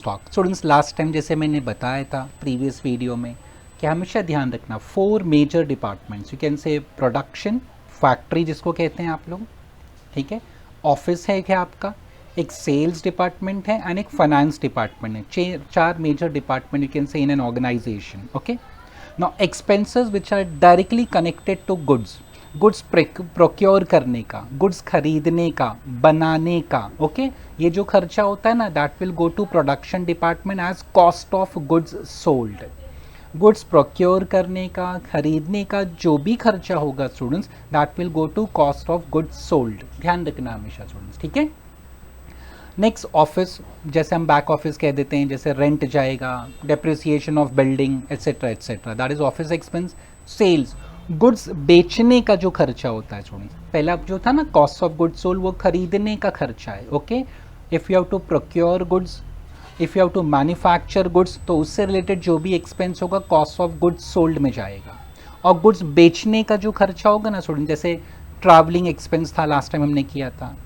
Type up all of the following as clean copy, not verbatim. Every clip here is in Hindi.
स्टॉक स्टूडेंट्स लास्ट टाइम जैसे मैंने बताया था प्रीवियस वीडियो में कि हमेशा ध्यान रखना 4 major departments, you can say production, factory जिसको कहते हैं आप लोग, ठीक है, ऑफिस है क्या आपका, एक सेल्स डिपार्टमेंट है एंड एक फाइनेंस डिपार्टमेंट है। चार major department you can say in an organization. Okay, now expenses which are directly connected to goods, goods procure करने का, गुड्स खरीदने का, बनाने का, ओके ये जो खर्चा होता है ना that will go to production department as cost of goods sold. Goods procure करने का, खरीदने का जो भी खर्चा होगा students that will go to cost of goods sold. ध्यान रखना हमेशा स्टूडेंट्स, ठीक है। नेक्स्ट ऑफिस, जैसे हम बैक ऑफिस कह देते हैं, जैसे रेंट जाएगा, depreciation of building etcetera etcetera, that is office expense. Sales, goods बेचने का जो खर्चा होता है स्टूडेंट्स, पहला जो था ना कॉस्ट ऑफ गुड्स सोल्ड वो खरीदने का खर्चा है। Okay, if you have to procure goods, if you have to manufacture goods तो उससे रिलेटेड जो भी एक्सपेंस होगा कॉस्ट ऑफ गुड्स सोल्ड में जाएगा। और गुड्स बेचने का जो खर्चा होगा ना स्टूडेंट, जैसे ट्रैवलिंग एक्सपेंस था लास्ट टाइम हमने किया था,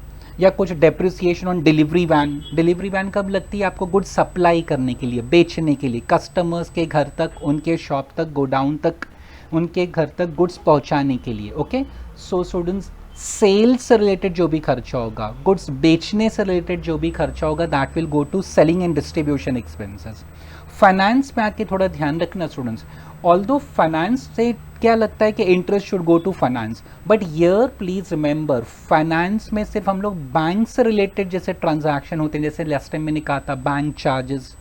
या कुछ depreciation on delivery van. Delivery van कब लगती है आपको, गुड्स सप्लाई करने के लिए, बेचने के लिए, कस्टमर्स के घर तक, उनके शॉप तक, गोडाउन तक, उनके घर तक गुड्स पहुंचाने के लिए। ओके, सो स्टूडेंट्स सेल्स से रिलेटेड जो भी खर्चा होगा, गुड्स बेचने से रिलेटेड जो भी खर्चा होगा that will go to selling and distribution expenses. Finance में आके थोड़ा ध्यान रखना स्टूडेंट्स, ऑल्दो फाइनेंस से क्या लगता है कि interest should go to finance, but यर प्लीज रिमेंबर फाइनेंस में सिर्फ हम लोग बैंक से रिलेटेड जैसे ट्रांजैक्शन होते हैं, जैसे लास्ट टाइम मैंने कहा था बैंक चार्जेस,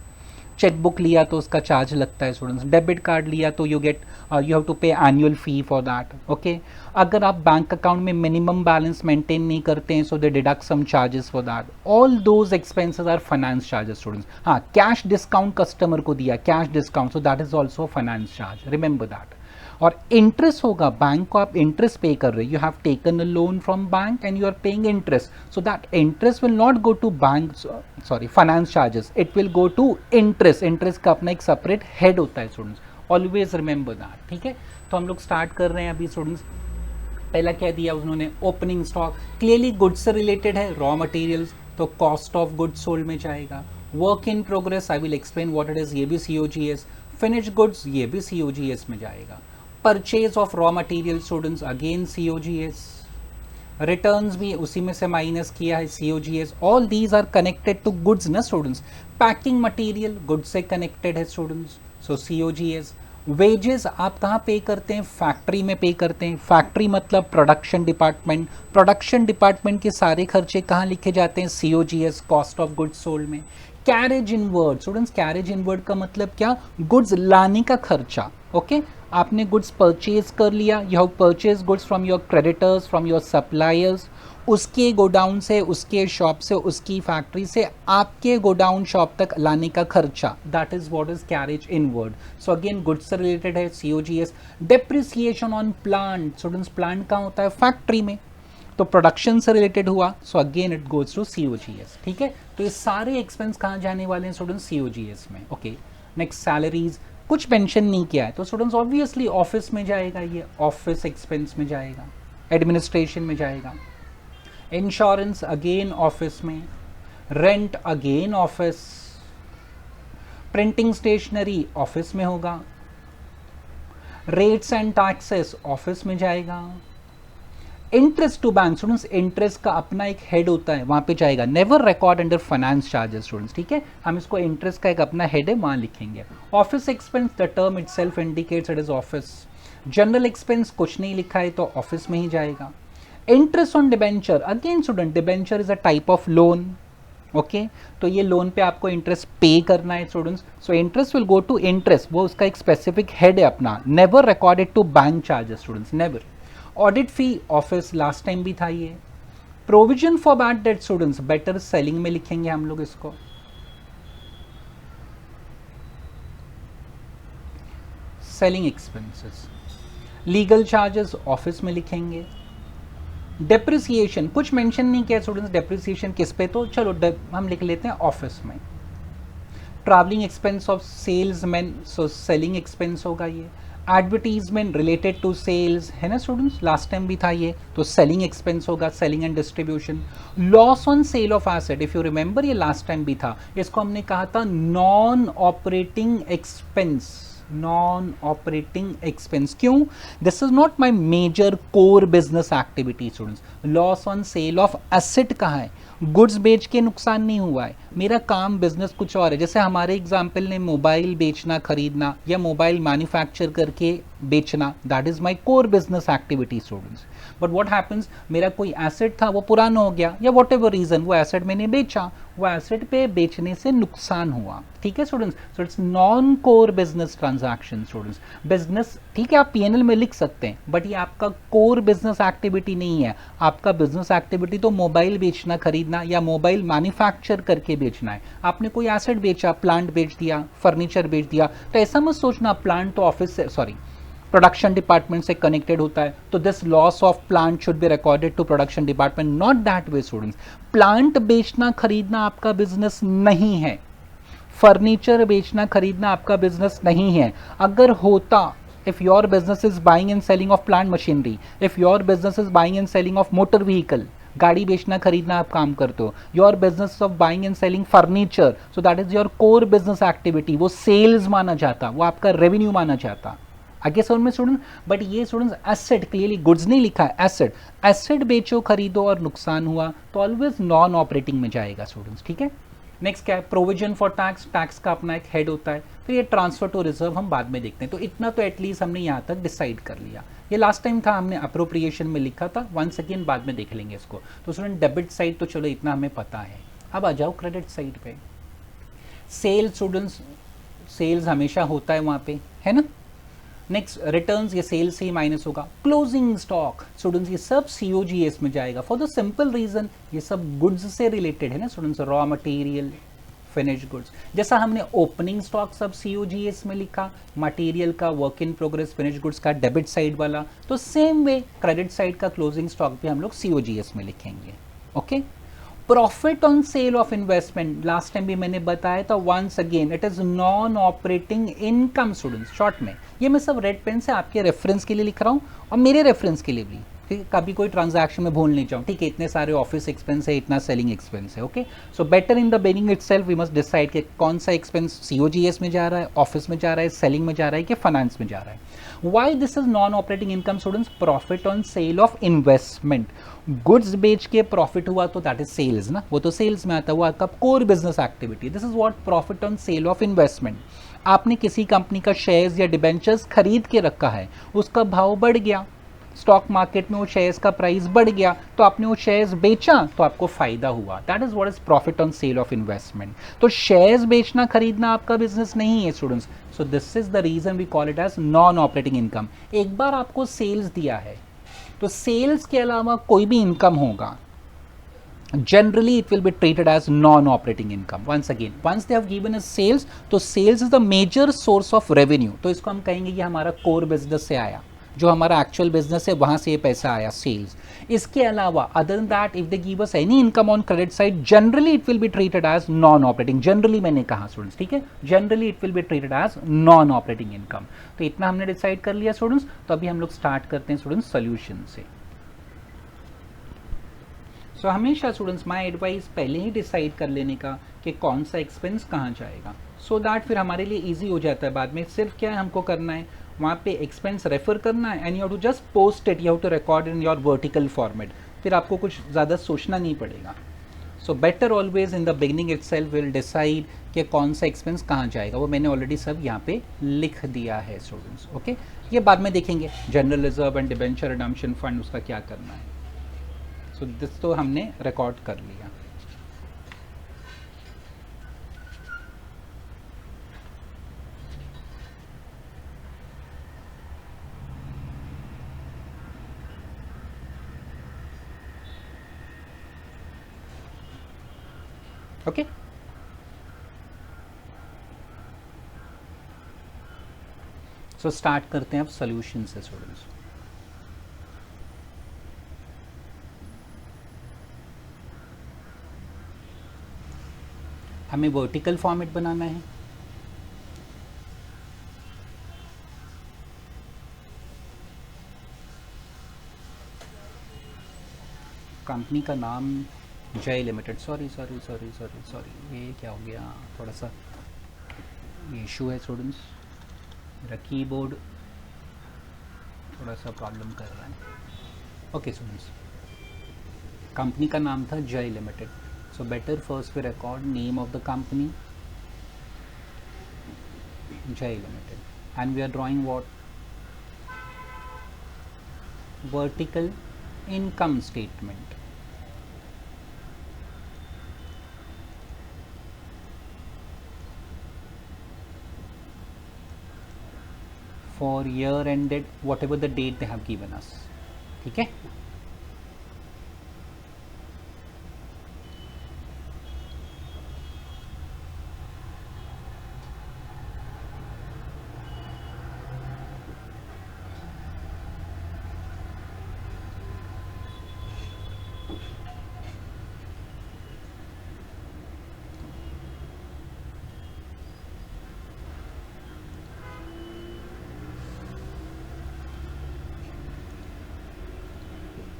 चेकबुक लिया तो उसका चार्ज लगता है स्टूडेंट्स, डेबिट कार्ड लिया तो you have to pay annual fee for that. Okay, अगर आप बैंक अकाउंट में मिनिमम बैलेंस मेंटेन नहीं करते हैं so they deduct some charges for that, all those expenses are finance charges students. हाँ, कैश डिस्काउंट कस्टमर को दिया, cash discount, so that is also finance charge, remember that. और इंटरेस्ट होगा, बैंक को आप इंटरेस्ट पे कर रहे हो, you have taken a loan from bank and you are paying interest, so that interest will not go to bank, sorry finance charges, it will go to interest. Interest का अपना एक सेपरेट हेड होता है स्टूडेंट्स, ऑलवेज रिमेंबर दैट, ठीक है। तो हम लोग स्टार्ट कर रहे हैं अभी स्टूडेंट्स। पहला क्या दिया उन्होंने, ओपनिंग स्टॉक, क्लियरली गुड्स से रिलेटेड है, रॉ मटेरियल्स तो कॉस्ट ऑफ गुड्स सोल्ड में जाएगा। Work in progress, I will explain what it is, ये भी COGS। फिनिश गुड्स, ये भी COGS में जाएगा। Purchase of raw material students, again COGS। Returns भी उसी में से माइनस किया है, COGS। All these are connected to goods ना स्टूडेंट्स। पैकिंग मटेरियल गुड्स से कनेक्टेड है स्टूडेंट्स, सो COGS। वेजेस आप कहाँ पे करते हैं, फैक्ट्री में पे करते हैं। फैक्ट्री मतलब प्रोडक्शन डिपार्टमेंट, प्रोडक्शन डिपार्टमेंट के सारे खर्चे कहाँ लिखे जाते हैं, COGS, cost of goods sold में। Carriage inward students, carriage inward का मतलब क्या, गुड्स लाने का खर्चा। ओके, आपने गुड्स परचेज कर लिया, you have purchase goods from your creditors, from your suppliers, उसके गोडाउन से, उसके शॉप से, उसकी फैक्ट्री से आपके गोडाउन शॉप तक लाने का खर्चा, that is what is carriage inward. So again goods से रिलेटेड है, COGS। Depreciation on plant students, plant कहाँ होता है, फैक्ट्री में, तो प्रोडक्शन से रिलेटेड हुआ, so again it goes to COGS, ठीक है। तो ये सारे एक्सपेंस कहाँ जाने वाले हैं स्टूडेंट्स, COGS में। ओके, नेक्स्ट सैलरीज, कुछ पेंशन नहीं किया है तो स्टूडेंट्स ऑब्वियसली ऑफिस में जाएगा, ये ऑफिस एक्सपेंस में जाएगा, एडमिनिस्ट्रेशन में जाएगा। इंश्योरेंस अगेन ऑफिस में, rent again office, printing stationery office में होगा, रेट्स एंड टैक्सेस ऑफिस में जाएगा। Interest to bank students, interest का अपना एक हेड होता है, वहां पे जाएगा। Never record under finance charges students, ठीक है, हम इसको इंटरेस्ट का एक अपना हेड है वहां लिखेंगे। Office expense, the term itself indicates it is office. General expense कुछ नहीं लिखा है तो ऑफिस में ही जाएगा। Interest on debenture, again student debenture is a type of loan. Okay, तो ये लोन पे आपको इंटरेस्ट पे करना है students, so interest will go to interest, वो उसका एक स्पेसिफिक हेड है अपना। Never recorded to bank charges students, never. Audit fee office, last time भी था ये। Provision for bad debt students, better selling में लिखेंगे हम लोग इसको। Selling expenses. Legal charges office में लिखेंगे। डेप्रिसिएशन कुछ मेंशन नहीं किया स्टूडेंट्स, डेप्रिसिएशन किस पे, तो चलो हम लिख लेते हैं ऑफिस में। Travelling expense of salesman, so selling expense होगा ये। एडवर्टीजमेंट रिलेटेड टू सेल्स है ना स्टूडेंट्स, लास्ट टाइम भी था ये, तो सेलिंग एक्सपेंस होगा, selling and distribution. Loss on sale of asset, if you remember ये लास्ट टाइम भी था, इसको हमने कहा था non operating expense, non operating expense. क्यों? This is not my major core business activity students. Loss on sale of asset कहाँ है? गुड्स बेच के नुकसान नहीं हुआ है, मेरा काम बिजनेस कुछ और है। जैसे हमारे एग्जाम्पल ने मोबाइल बेचना खरीदना या मोबाइल मैन्युफैक्चर करके बेचना, that is my core business activity students. But what happens, मेरा कोई एसेट था वो पुराना हो गया या वॉट एवर रीजन वो एसेट मैंने बेचा, वो एसेट पे बेचने से नुकसान हुआ, ठीक है students. So it's non core business transaction students. Business ठीक है आप पीएनएल में लिख सकते हैं, बट ये आपका कोर बिजनेस एक्टिविटी नहीं है। आपका बिजनेस एक्टिविटी तो मोबाइल बेचना खरीदना या मोबाइल मैन्युफैक्चर करके बेचना है। आपने कोई एसेट बेचा, प्लांट बेच दिया, फर्नीचर बेच दिया, तो ऐसा मत सोचना प्लांट तो ऑफिस से, सॉरी, प्रोडक्शन डिपार्टमेंट से कनेक्टेड होता है, तो this loss of plant should be recorded to production department, not that way students. Plant बेचना खरीदना आपका बिजनेस नहीं है, फर्नीचर बेचना खरीदना आपका बिजनेस नहीं है। अगर होता, if your business is buying and selling of plant machinery, if your business is buying and selling of motor vehicle, गाड़ी बेचना खरीदना आप काम करते हो, your business of buying and selling furniture, so that is your core business activity, वो सेल्स माना जाता, वो आपका रेवेन्यू माना जाता। आगे समझ में स्टूडेंट। बट ये स्टूडेंट्स एसेट, क्लियरली गुड्स नहीं लिखा है, एसेट, एसेट बेचो खरीदो और नुकसान हुआ तो ऑलवेज नॉन ऑपरेटिंग में जाएगा स्टूडेंट्स, ठीक है। नेक्स्ट क्या है? प्रोविजन फॉर टैक्स, टैक्स का अपना एक हेड होता है, तो ये ट्रांसफर टू रिजर्व हम बाद में देखते हैं। तो इतना तो एटलीस्ट हमने यहाँ तक डिसाइड कर लिया। ये लास्ट टाइम था, हमने अप्रोप्रिएशन में लिखा था, वंस अगेन बाद में देख लेंगे इसको। तो स्टूडेंट डेबिट साइड तो चलो इतना हमें पता है। अब आ जाओ क्रेडिट साइड पे। सेल स्टूडेंट्स, सेल्स हमेशा होता है वहाँ पे, है ना। नेक्स्ट रिटर्न्स, ये सेल्स से ही माइनस होगा। क्लोजिंग स्टॉक स्टूडेंट्स, ये सब सीओजीएस में जाएगा फॉर द सिंपल रीजन ये सब गुड्स से रिलेटेड है ना students, raw material, finish goods. जैसा हमने ओपनिंग स्टॉक सब सीओजीएस में लिखा, मटेरियल का, work in progress, finish goods का डेबिट साइड वाला, तो सेम वे क्रेडिट साइड का क्लोजिंग स्टॉक भी हम लोग सीओजीएस में लिखेंगे। Okay. Profit on sale of investment, last time भी मैंने बताया था, once again it is non operating income students. Short में ये मैं सब रेड पेन से आपके रेफरेंस के लिए लिख रहा हूँ और मेरे रेफरेंस के लिए भी, ठीक है, कभी कोई ट्रांजैक्शन में भूल नहीं जाऊँ, ठीक है। इतने सारे ऑफिस एक्सपेंस है, इतना सेलिंग एक्सपेंस है, okay. So better in the beginning itself we must decide कि कौन सा एक्सपेंस सीओजीएस में जा रहा है, ऑफिस में जा रहा है, सेलिंग में जा रहा है कि फाइनेंस में जा रहा है। Why this is non-operating income students? Profit on sale of investment. Goods बेच के प्रॉफिट हुआ तो दैट इज सेल्स ना, वो तो सेल्स में आता है, वो आपका core business activity. This is what profit on sale of investment. आपने किसी कंपनी का शेयर्स या डिबेंचर्स खरीद के रखा है, उसका भाव बढ़ गया, स्टॉक मार्केट में वो शेयर्स का प्राइस बढ़ गया, तो आपने वो शेयर्स बेचा तो आपको फायदा हुआ, that is what is profit on sale of investment. तो शेयर्स बेचना खरीदना आपका बिजनेस नहीं है students, so this is the reason we call it as non operating income. एक बार आपको सेल्स दिया है तो सेल्स के अलावा कोई भी इनकम होगा, generally it will be treated as non-operating income. Once again, once they have given us sales, तो sales is the major source of revenue, तो इसको हम कहेंगे ये हमारा core business से आया, जो हमारा एक्चुअल बिजनेस है वहां से ये पैसा आया, सेल्स। इसके अलावा other then that if they give us any income on credit side, generally it will be treated as non operating. Generally मैंने कहा स्टूडेंट्स, ठीक है, generally it will be treated as non operating income. तो इतना हमने डिसाइड कर लिया स्टूडेंट्स। तो अभी हम लोग स्टार्ट करते हैं स्टूडेंट्स सोल्यूशन से। सो हमेशा स्टूडेंट्स माय एडवाइस पहले ही डिसाइड कर लेने का कि कौन सा एक्सपेंस कहाँ जाएगा, सो दैट फिर हमारे लिए ईजी हो जाता है बाद में। सिर्फ क्या है हमको करना है, वहाँ पे एक्सपेंस रेफर करना है and you have to just post it, you have to record in your vertical format, फिर आपको कुछ ज़्यादा सोचना नहीं पड़ेगा। So better always in the beginning itself will decide कि कौन सा एक्सपेंस कहाँ जाएगा, वो मैंने ऑलरेडी सब यहाँ पे लिख दिया है स्टूडेंट्स, ओके। ये बाद में देखेंगे, general reserve and debenture redemption fund, उसका क्या करना है। सो दिस तो हमने रिकॉर्ड कर लिया। ओके, सो स्टार्ट करते हैं अब सॉल्यूशन से स्टूडेंट्स। हमें वर्टिकल फॉर्मेट बनाना है। कंपनी का नाम जय limited, sorry sorry sorry sorry sorry, ये क्या हो गया, थोड़ा सा ये इशू है स्टूडेंट्स, मेरा कीबोर्ड थोड़ा सा प्रॉब्लम कर रहा है। ओके स्टूडेंट्स, कंपनी का नाम था Jai limited, so better first we record name of the company Jai limited, and we are drawing what, vertical income statement. For year ended whatever the date they have given us. ठीक है,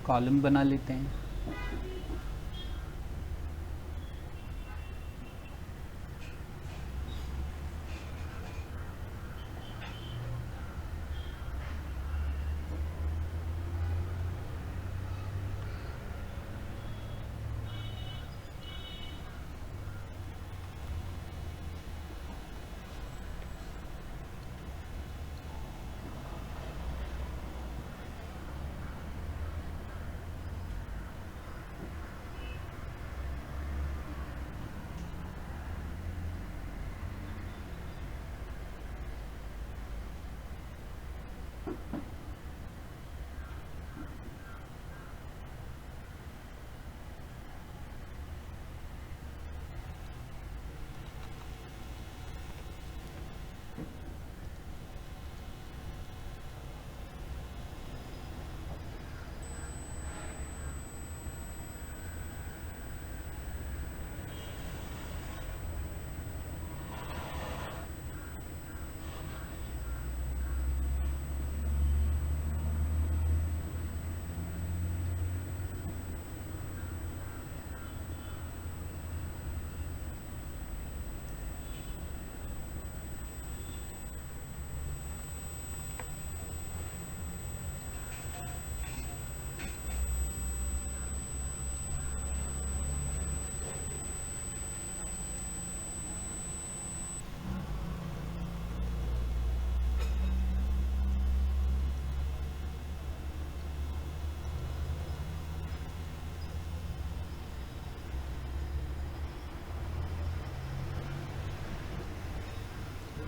कॉलम बना लेते हैं।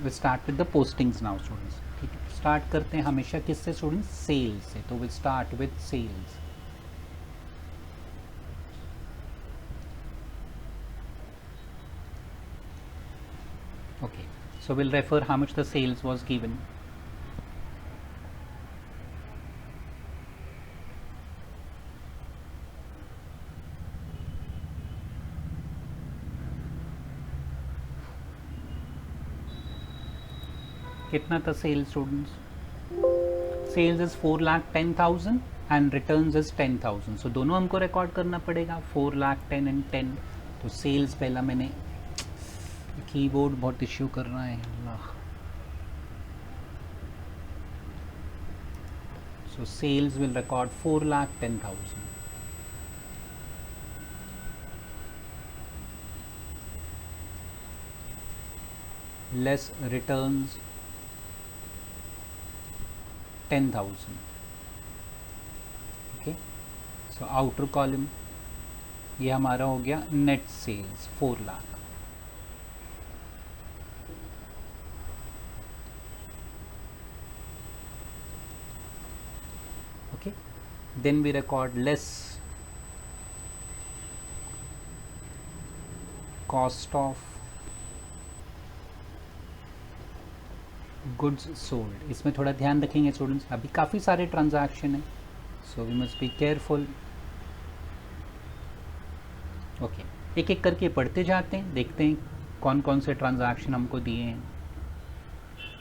We start with the postings now students. ठीक है, स्टार्ट करते हैं हमेशा किससे स्टूडेंट्स, सेल्स से, तो we start with sales. Okay, so will refer how much the sales was given. कितना था sale students, sales is 4,10,000 and returns is 10,000, सो दोनों हमको रिकॉर्ड करना पड़ेगा, 4,10,000 एंड 10। तो सेल्स पहला मैंने, कीबोर्ड बहुत इश्यू कर रहा है अल्लाह। So sales will record 4,10,000, less returns 10,000। Okay, so outer column ये हमारा हो गया net sales 4 lakh. Okay, then we record less cost of goods sold. इसमें थोड़ा ध्यान रखेंगे स्टूडेंट्स, अभी काफ़ी सारे ट्रांजैक्शन हैं, so we must be careful. Okay, एक एक करके पढ़ते जाते हैं, देखते हैं कौन कौन से ट्रांजैक्शन हमको दिए हैं।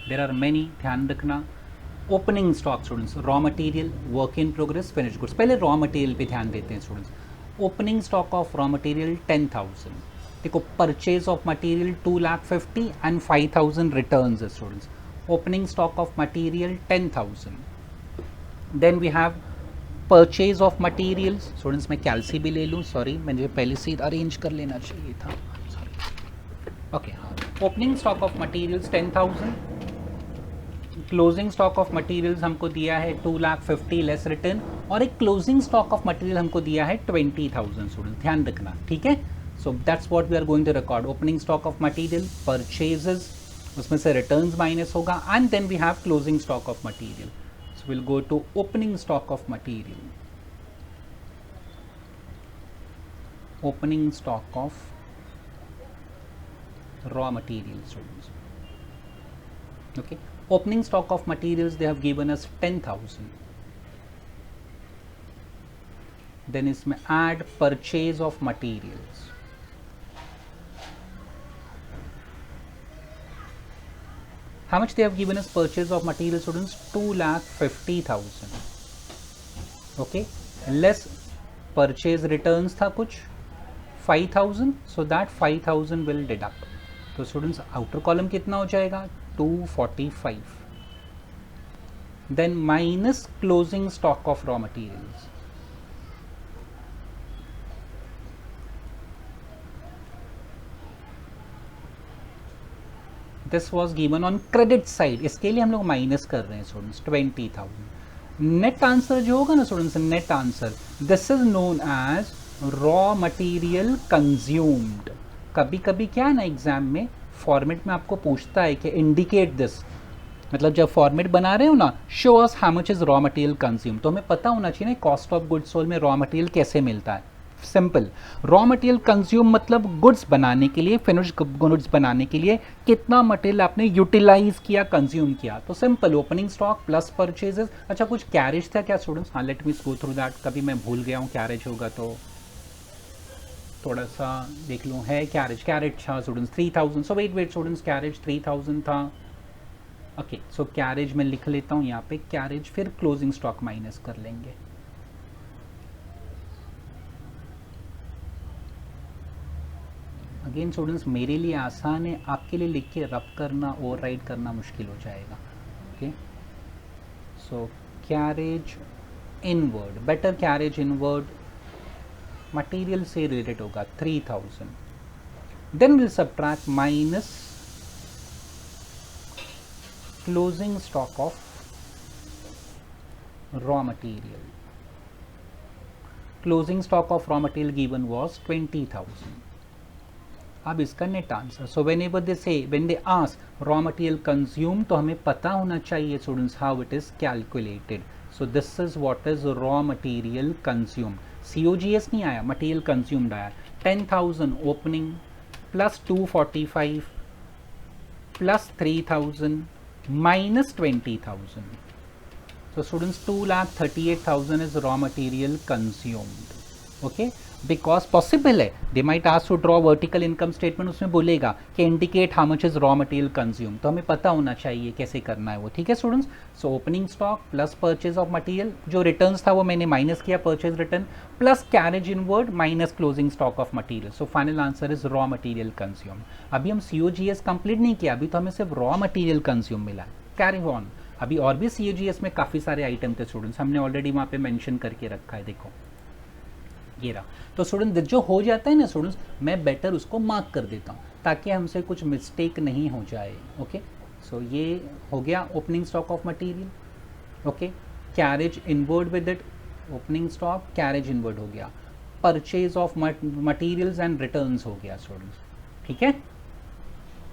देर आर मैनी, ध्यान रखना। Opening stock students, raw material, work in progress, finish goods. पहले रॉ मटेरियल पे ध्यान देते हैं students. Opening stock of raw material 10,000. देखो purchase of material 2,50,000 and 5,000 returns है students. Opening stock of material 10,000. Then we have purchase of materials. Students मैं कैलसी भी ले लूँ, सॉरी मुझे पहले से अरेंज कर लेना चाहिए था, सॉरी. ओके हाँ, opening stock of materials 10,000. Closing stock of materials हमको दिया है 2,50,000 लेस रिटर्न, और एक क्लोजिंग स्टॉक ऑफ मटेरियल हमको दिया है 20,000. स्टूडेंट ध्यान रखना, ठीक है. So that's what we are going to record. Opening stock of material, purchases, उसमें से रिटर्न्स माइनस होगा, and then we have closing stock of material. So will go to opening stock of material. Opening stock of raw materials, students. Okay, opening stock of materials they have given us 10,000. then इसमें add purchase of materials. how much they have given us purchase of materials, students? 2,50,000. okay, less purchase returns था कुछ 5,000, so that 5,000 will deduct. तो स्टूडेंट्स आउटर कॉलम कितना हो जाएगा 245. Then minus closing stock of raw materials. This was given on credit side, इसके लिए हम लोग माइनस कर रहे हैं स्टूडेंट्स 20,000. नेट आंसर जो होगा ना students, net answer this is known as raw material consumed. कभी कभी क्या है ना एग्जाम में फॉर्मेट में आपको पूछता है कि इंडिकेट दिस, मतलब जब फॉर्मेट बना रहे हो ना, show us how much is raw material consume, तो हमें पता होना चाहिए ना कॉस्ट ऑफ गुड्स सोल्ड में रॉ मटेरियल कैसे मिलता है. सिंपल, रॉ मटेरियल कंज्यूम मतलब गुड्स बनाने के लिए, फिनिश्ड गुड्स बनाने के लिए कितना मटेरियल आपने यूटिलाइज किया, कंज्यूम किया. तो simple opening stock plus purchases. अच्छा कुछ कैरेज था क्या स्टूडेंट्स? हाँ, let me go through that. कभी मैं भूल गया हूँ, कैरेज होगा तो थोड़ा सा देख लूँ. है कैरेज, कैरेज था स्टूडेंट्स 3,000. सो वेट स्टूडेंट्स, कैरेज 3,000 था. ओके, सो कैरेज मैं लिख लेता हूँ यहाँ पे कैरेज, फिर क्लोजिंग स्टॉक माइनस कर लेंगे. अगेन स्टूडेंट्स मेरे लिए आसान है, आपके लिए लिख के रब करना, ओवरराइट करना मुश्किल हो जाएगा. Okay, so carriage inward, better carriage inward material से रिलेटेड होगा 3,000. Then will subtract minus closing stock of raw material. Closing stock of raw material given was 20,000. अब इसका net answer. So whenever they say, when they ask raw material consume, तो हमें पता होना चाहिए students how it is calculated. So this is what is raw material consumed. COGS नहीं आया, मटेरियल कंज्यूम्ड आया. 10,000 opening plus 245 plus 3,000 minus 20,000. So students 2,38,000 is raw material consumed. Okay, because possible है, they might ask to draw vertical income statement, उसमें बोलेगा कि indicate how much is raw material consumed. तो हमें पता होना चाहिए कैसे करना है वो. ठीक है students. So opening stock plus purchase of material, जो रिटर्न्स था वो मैंने माइनस किया, purchase return plus carriage inward minus closing stock of material. So final answer is raw material consume. अभी हम COGS कंप्लीट नहीं किया, अभी तो हमें सिर्फ रॉ मटेरियल कंज्यूम मिला. Carry on. अभी और भी COGS में काफ़ी सारे आइटम थे स्टूडेंट्स, हमने ऑलरेडी वहाँ पे मेंशन करके रखा है. देखो ये रहा. तो स्टूडेंट जो हो जाता है ना स्टूडेंट्स, मैं बेटर उसको मार्क कर देता हूँ ताकि हमसे कुछ मिस्टेक नहीं हो जाए. ओके, सो ये हो गया opening stock of material. Okay, carriage inward with it, opening stock carriage inward हो गया, purchase of materials and returns हो गया स्टूडेंट्स. ठीक है,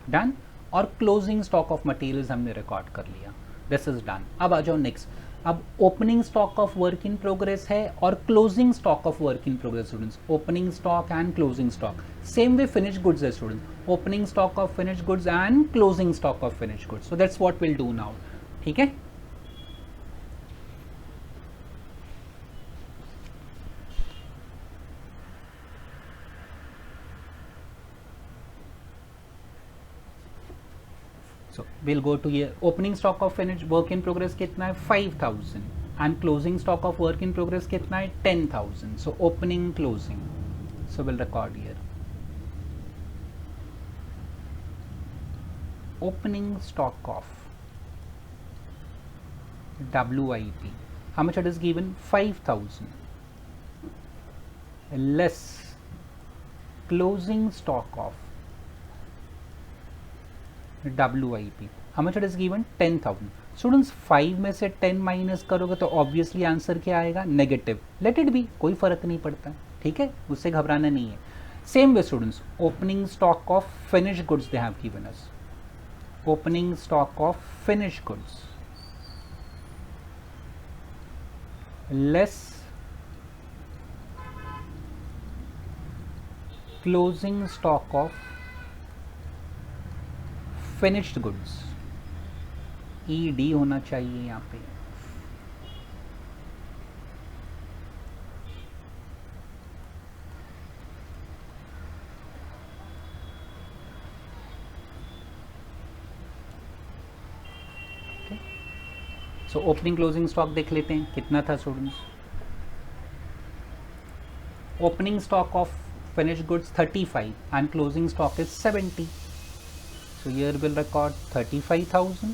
डन. और क्लोजिंग स्टॉक ऑफ मटेरियल्स हमने रिकॉर्ड कर लिया. This is done. अब आ जाओ नेक्स्ट. अब opening stock of work in progress है और closing stock of work in progress students. Opening stock and closing stock same way finish goods है student. Opening stock of finish goods and closing stock of finish goods. So that's what will do now. ठीक है, सो विल गो टू ये opening stock of finish work in progress कितना है 5,000. And closing stock of work in progress कितना है 10,000. So opening closing, so will record here opening stock of WIP. How much it is given? 5,000 less closing stock of WIP. How much it is given? 10,000. Students 5 में से 10 माइनस करोगे तो ऑब्वियसली आंसर क्या आएगा? नेगेटिव. लेट इट बी, कोई फर्क नहीं पड़ता, ठीक है, उससे घबराना नहीं है. Same way students, opening stock of finish goods they have given us. opening stock of finished goods less closing stock of finished goods. ED होना चाहिए यहाँ पे. सो ओपनिंग क्लोजिंग स्टॉक देख लेते हैं कितना था students. Opening stock of finish goods 35 and closing stock is 70. So here will record 35,000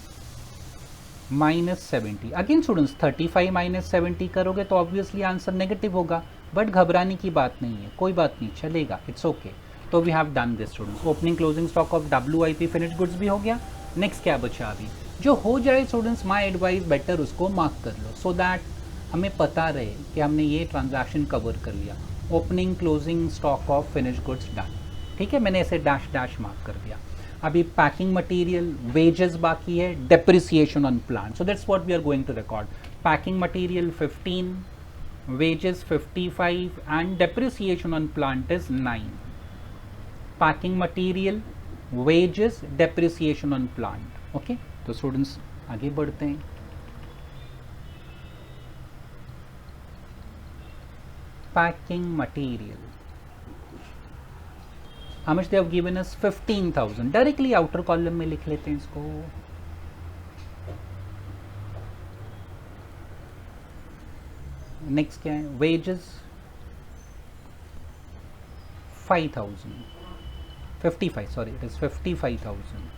minus 70. Again students 35 minus 70 करोगे तो ऑब्वियसली आंसर नेगेटिव होगा, बट घबराने की बात नहीं है, कोई बात नहीं, चलेगा, इट्स ओके. तो we have done this students. Opening closing stock of WIP finish goods भी हो गया. नेक्स्ट क्या बचा अभी? जो हो जाए स्टूडेंट्स, माय एडवाइस बेटर उसको मार्क कर लो, सो दैट हमें पता रहे कि हमने ये ट्रांजैक्शन कवर कर लिया. Opening closing stock of finish goods done, ठीक है, मैंने ऐसे डैश डैश मार्क कर दिया. अभी पैकिंग मटेरियल, वेजेस बाकी है, depreciation on plant. So that's what we are going to record. Packing material 15, wages 55 and depreciation on plant is 9. Packing material, wages, depreciation on plant. Okay, तो स्टूडेंट्स आगे बढ़ते हैं. Packing material, how much they have given us? 15,000. Directly outer column में लिख लेते हैं इसको. नेक्स्ट क्या है? Wages 5,000, 55, sorry it is 55,000.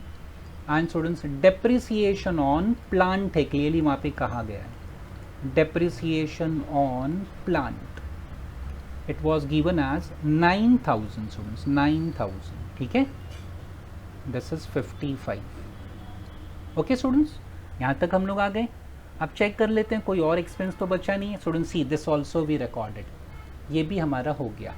And students depreciation on plant है, क्लियरली वहां पे कहा गया है depreciation on plant. It was given as 9,000 students, 9,000, ठीक है, दिस इज 55. ओके स्टूडेंट्स, यहाँ तक हम लोग आ गए. अब चेक कर लेते हैं कोई और एक्सपेंस तो बचा नहीं है. Students see this also we recorded, ये भी हमारा हो गया.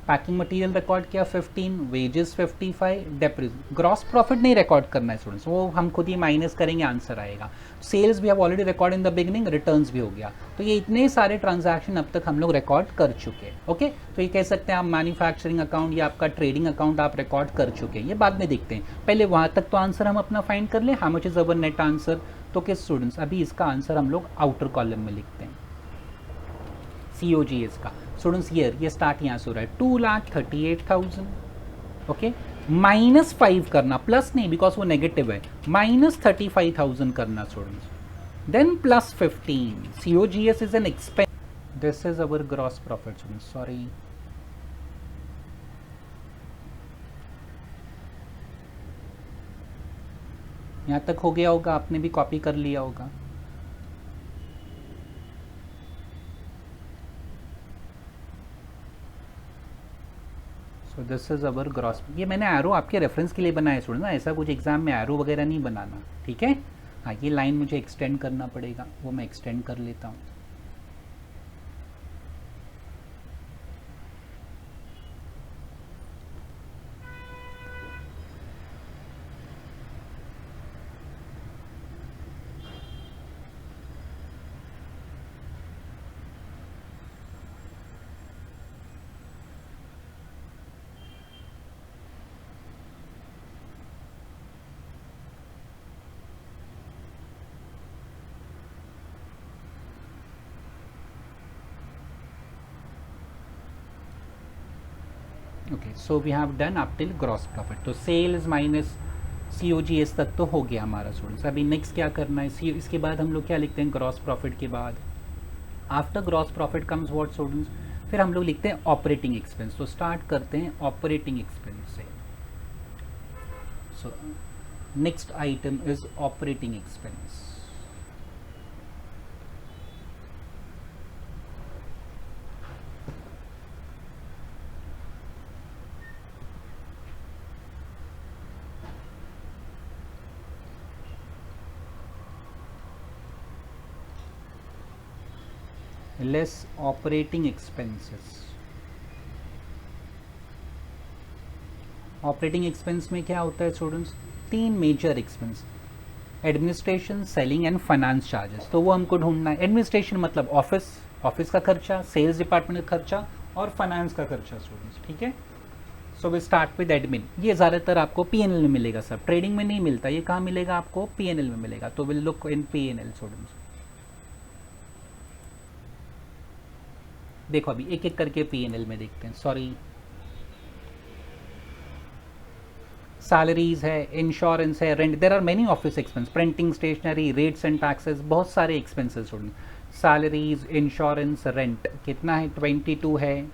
पैकिंग मटेरियल रिकॉर्ड किया 15, वेजेस 55, डेप्रिस. ग्रॉस प्रॉफिट नहीं रिकॉर्ड करना है स्टूडेंट्स, वो हम खुद ही माइनस करेंगे, आंसर आएगा. सेल्स भी have already record in the beginning, returns भी हो गया. तो ये इतने सारे ट्रांजैक्शन अब तक हम लोग रिकॉर्ड कर चुके हैं. ओके, तो ये कह सकते हैं आप मैन्युफैक्चरिंग अकाउंट या आपका ट्रेडिंग अकाउंट आप रिकॉर्ड कर चुके हैं. ये बाद में देखते हैं, पहले वहाँ तक तो आंसर हम अपना फाइंड कर लें. How much is our net answer? तो किस स्टूडेंट्स अभी इसका आंसर हम लोग आउटर कॉलम में लिखते हैं, COGS का. स्टूडेंट्स ये स्टार्ट यहाँ से हो रहा है 2,38,000. ओके, -5 करना, प्लस नहीं बिकॉज वो नेगेटिव है, -35,000 करना students. Then +15. COGS is an expense. This is our gross profit students, sorry. यहाँ तक हो गया होगा, आपने भी कॉपी कर लिया होगा. सो दिस इज अवर ग्रॉस. ये मैंने एरो आपके रेफरेंस के लिए बनाया स्टूडेंट ना, ऐसा कुछ एग्जाम में एरो वगैरह नहीं बनाना, ठीक है. हाँ, ये लाइन मुझे एक्सटेंड करना पड़ेगा, वो मैं एक्सटेंड कर लेता हूँ. Okay, so we have done up till gross profit. तो सेल्स माइनस COGS तक तो हो गया हमारा स्टूडेंट्स. अभी नेक्स्ट क्या करना है? इसके बाद हम लोग क्या लिखते हैं ग्रॉस प्रॉफिट के बाद? After gross profit comes what students, फिर हम लोग लिखते हैं ऑपरेटिंग एक्सपेंस। तो स्टार्ट करते हैं ऑपरेटिंग एक्सपेंस से। So next item is operating expense. Less operating expenses. Operating expense में क्या होता है स्टूडेंट्स, तीन major expense, administration, selling and finance charges. तो वो हमको ढूंढना है। एडमिनिस्ट्रेशन मतलब ऑफिस का खर्चा, सेल्स डिपार्टमेंट का खर्चा और फाइनेंस का खर्चा स्टूडेंट्स, ठीक है। So we start with admin. ये ज़्यादातर आपको पीएनएल में मिलेगा सर, ट्रेडिंग में नहीं मिलता। ये कहाँ मिलेगा आपको, पीएनएल में मिलेगा। तो will look in PNL students. देखो अभी एक एक करके पीएनएल में देखते हैं। सॉरी, सैलरीज है, इंश्योरेंस है, rent, there are many office expense, printing, stationery, rates and taxes, बहुत सारे expenses student. Salaries, insurance, rent कितना है, 22 है।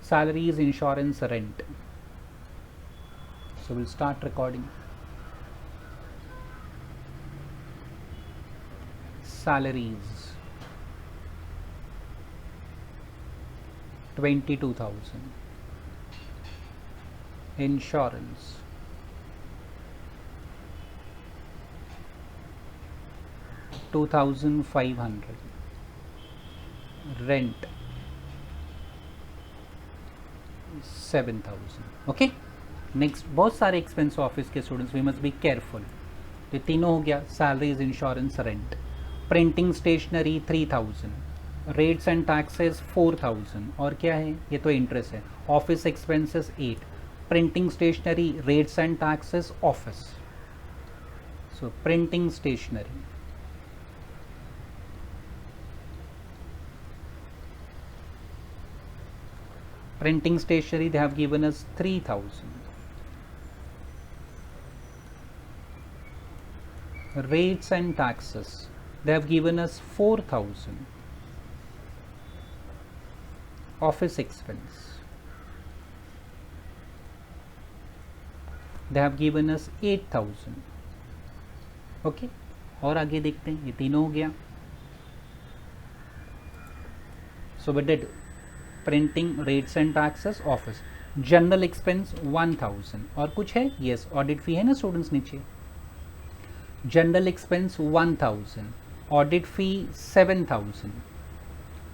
Salaries, insurance, rent. So will start recording. Salaries 22,000, insurance 2,500, rent 7,000। Okay, next बहुत सारे एक्सपेंस ऑफिस के students, we must be careful. ये तीनों हो गया, salaries, insurance, rent. Printing stationery 3,000, rates and taxes 4,000, और क्या है, ये तो इंटरेस्ट है। Office expenses 8, printing stationery, rates and taxes, office. So printing stationery, printing stationery they have given us 3,000, rates and taxes they have given us 4,000, office expense they have given us 8,000। Okay, और आगे देखते हैं, ये तीनों हो गया। So we did printing, rates and taxes, office. General expense 1,000, और कुछ है, यस ऑडिट फी है ना स्टूडेंट्स नीचे। जनरल एक्सपेंस 1,000, ऑडिट फी 7,000,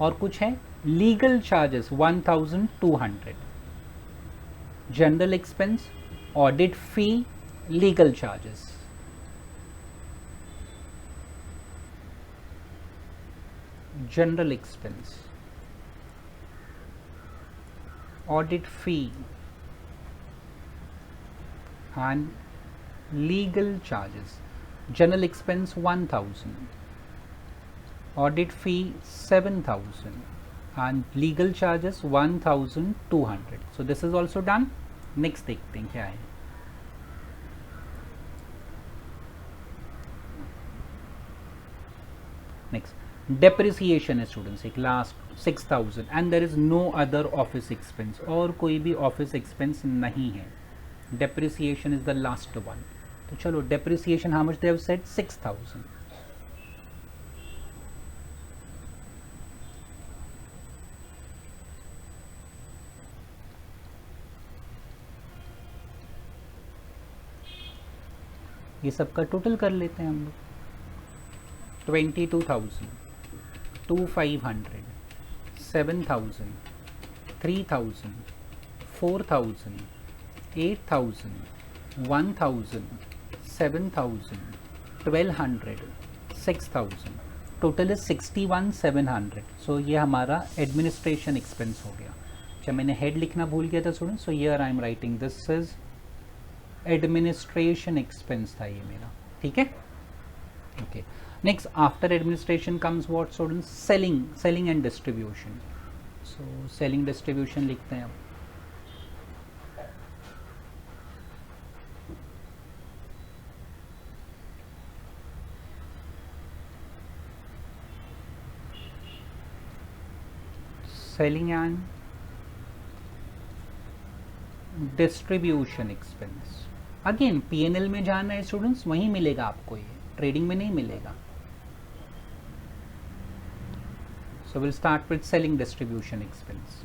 और कुछ है, legal charges 1,200। General expense, audit fee, legal charges. General expense, audit fee and legal charges. General expense 1,000, audit fee 7,000 and legal charges 1,200. So this is also done. Next देखते हैं क्या है। Next depreciation है स्टूडेंट्स, एक last 6,000 and there is no other office expense, और कोई भी ऑफिस एक्सपेंस नहीं है। Depreciation is the last one. तो चलो depreciation how much they have said, 6,000। ये सबका टोटल कर लेते हैं हम लोग। 22,000, 2,500, 7,000, 3,000, 4,000, 8,000, 1,000, 7,000, 1,200, 6,000, टोटल इज 61,700। सो ये हमारा एडमिनिस्ट्रेशन एक्सपेंस हो गया। अच्छा मैंने हेड लिखना भूल गया था student, so here I am writing this is administration expense था ये मेरा, ठीक है। Okay, next after administration comes what students, selling and distribution। so selling distribution लिखते हैं अब। Selling and distribution expense. Again PNL में जाना है स्टूडेंट्स, वहीं मिलेगा आपको, ये ट्रेडिंग में नहीं मिलेगा। So will start with selling distribution expense.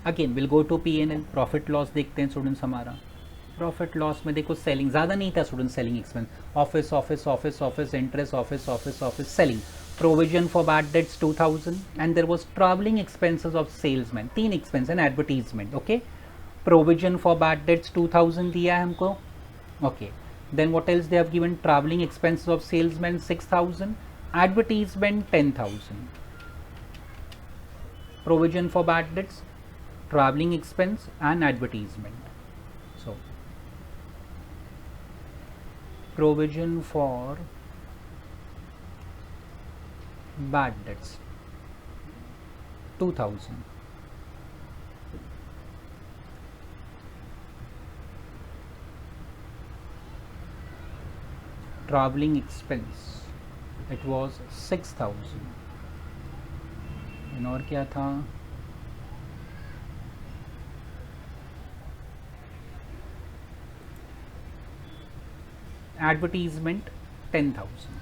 Again will go to PNL, profit loss देखते हैं स्टूडेंट्स। हमारा प्रॉफिट लॉस में देखो सेलिंग ज़्यादा नहीं था student, selling expense, office office office office interest, office office office selling, provision for bad debts 2000 and there was travelling expenses of salesman, 3 expense and advertisement. Okay, provision for bad debts 2000 दिया है हमको। Okay, then what else they have given, travelling expenses of salesman 6000, advertisement 10,000, provision for bad debts, travelling expense and advertisement. So provision for bad debts 2000, traveling expense it was 6000, और क्या था, advertisement 10,000।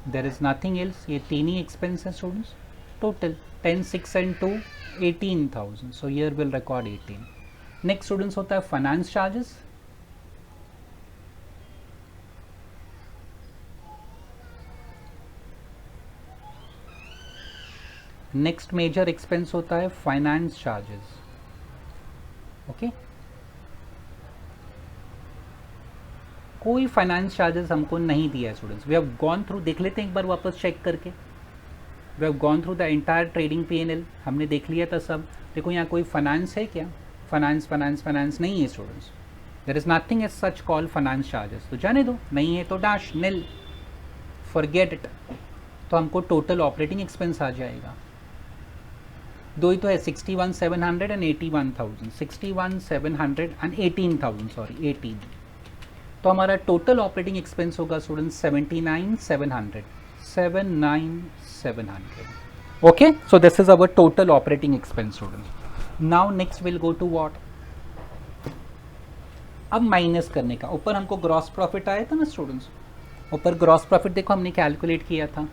There is nothing else, ये 3 ही एक्सपेंस है students. Total 10, 6 and 2 18,000। So here will record 18। Next students होता है finance charges. Next major expense होता है फाइनेंस चार्जेस। ओके, कोई फाइनेंस चार्जेस हमको नहीं दिया है students. We have gone through, देख लेते हैं एक बार वापस चेक करके। We have gone through the entire trading PNL, हमने देख लिया था सब। देखो यहाँ कोई फाइनेंस है क्या, फाइनेंस फाइनेंस फाइनेंस नहीं है students. There is nothing as such call finance charges, तो जाने दो, नहीं है तो डैश नील, फॉरगेट इट। तो हमको टोटल ऑपरेटिंग एक्सपेंस आ जाएगा, दो ही तो है, 61,700 एंड 81,000, 61,700 एंड 18,000, सॉरी 18। तो हमारा टोटल ऑपरेटिंग एक्सपेंस होगा student 79,700, 79,700। Okay, so this is our total operating expense student. Now next will go to what, अब माइनस करने का। ऊपर हमको ग्रॉस प्रॉफिट आया था ना स्टूडेंट्स, ऊपर ग्रॉस प्रॉफिट देखो हमने कैलकुलेट किया था।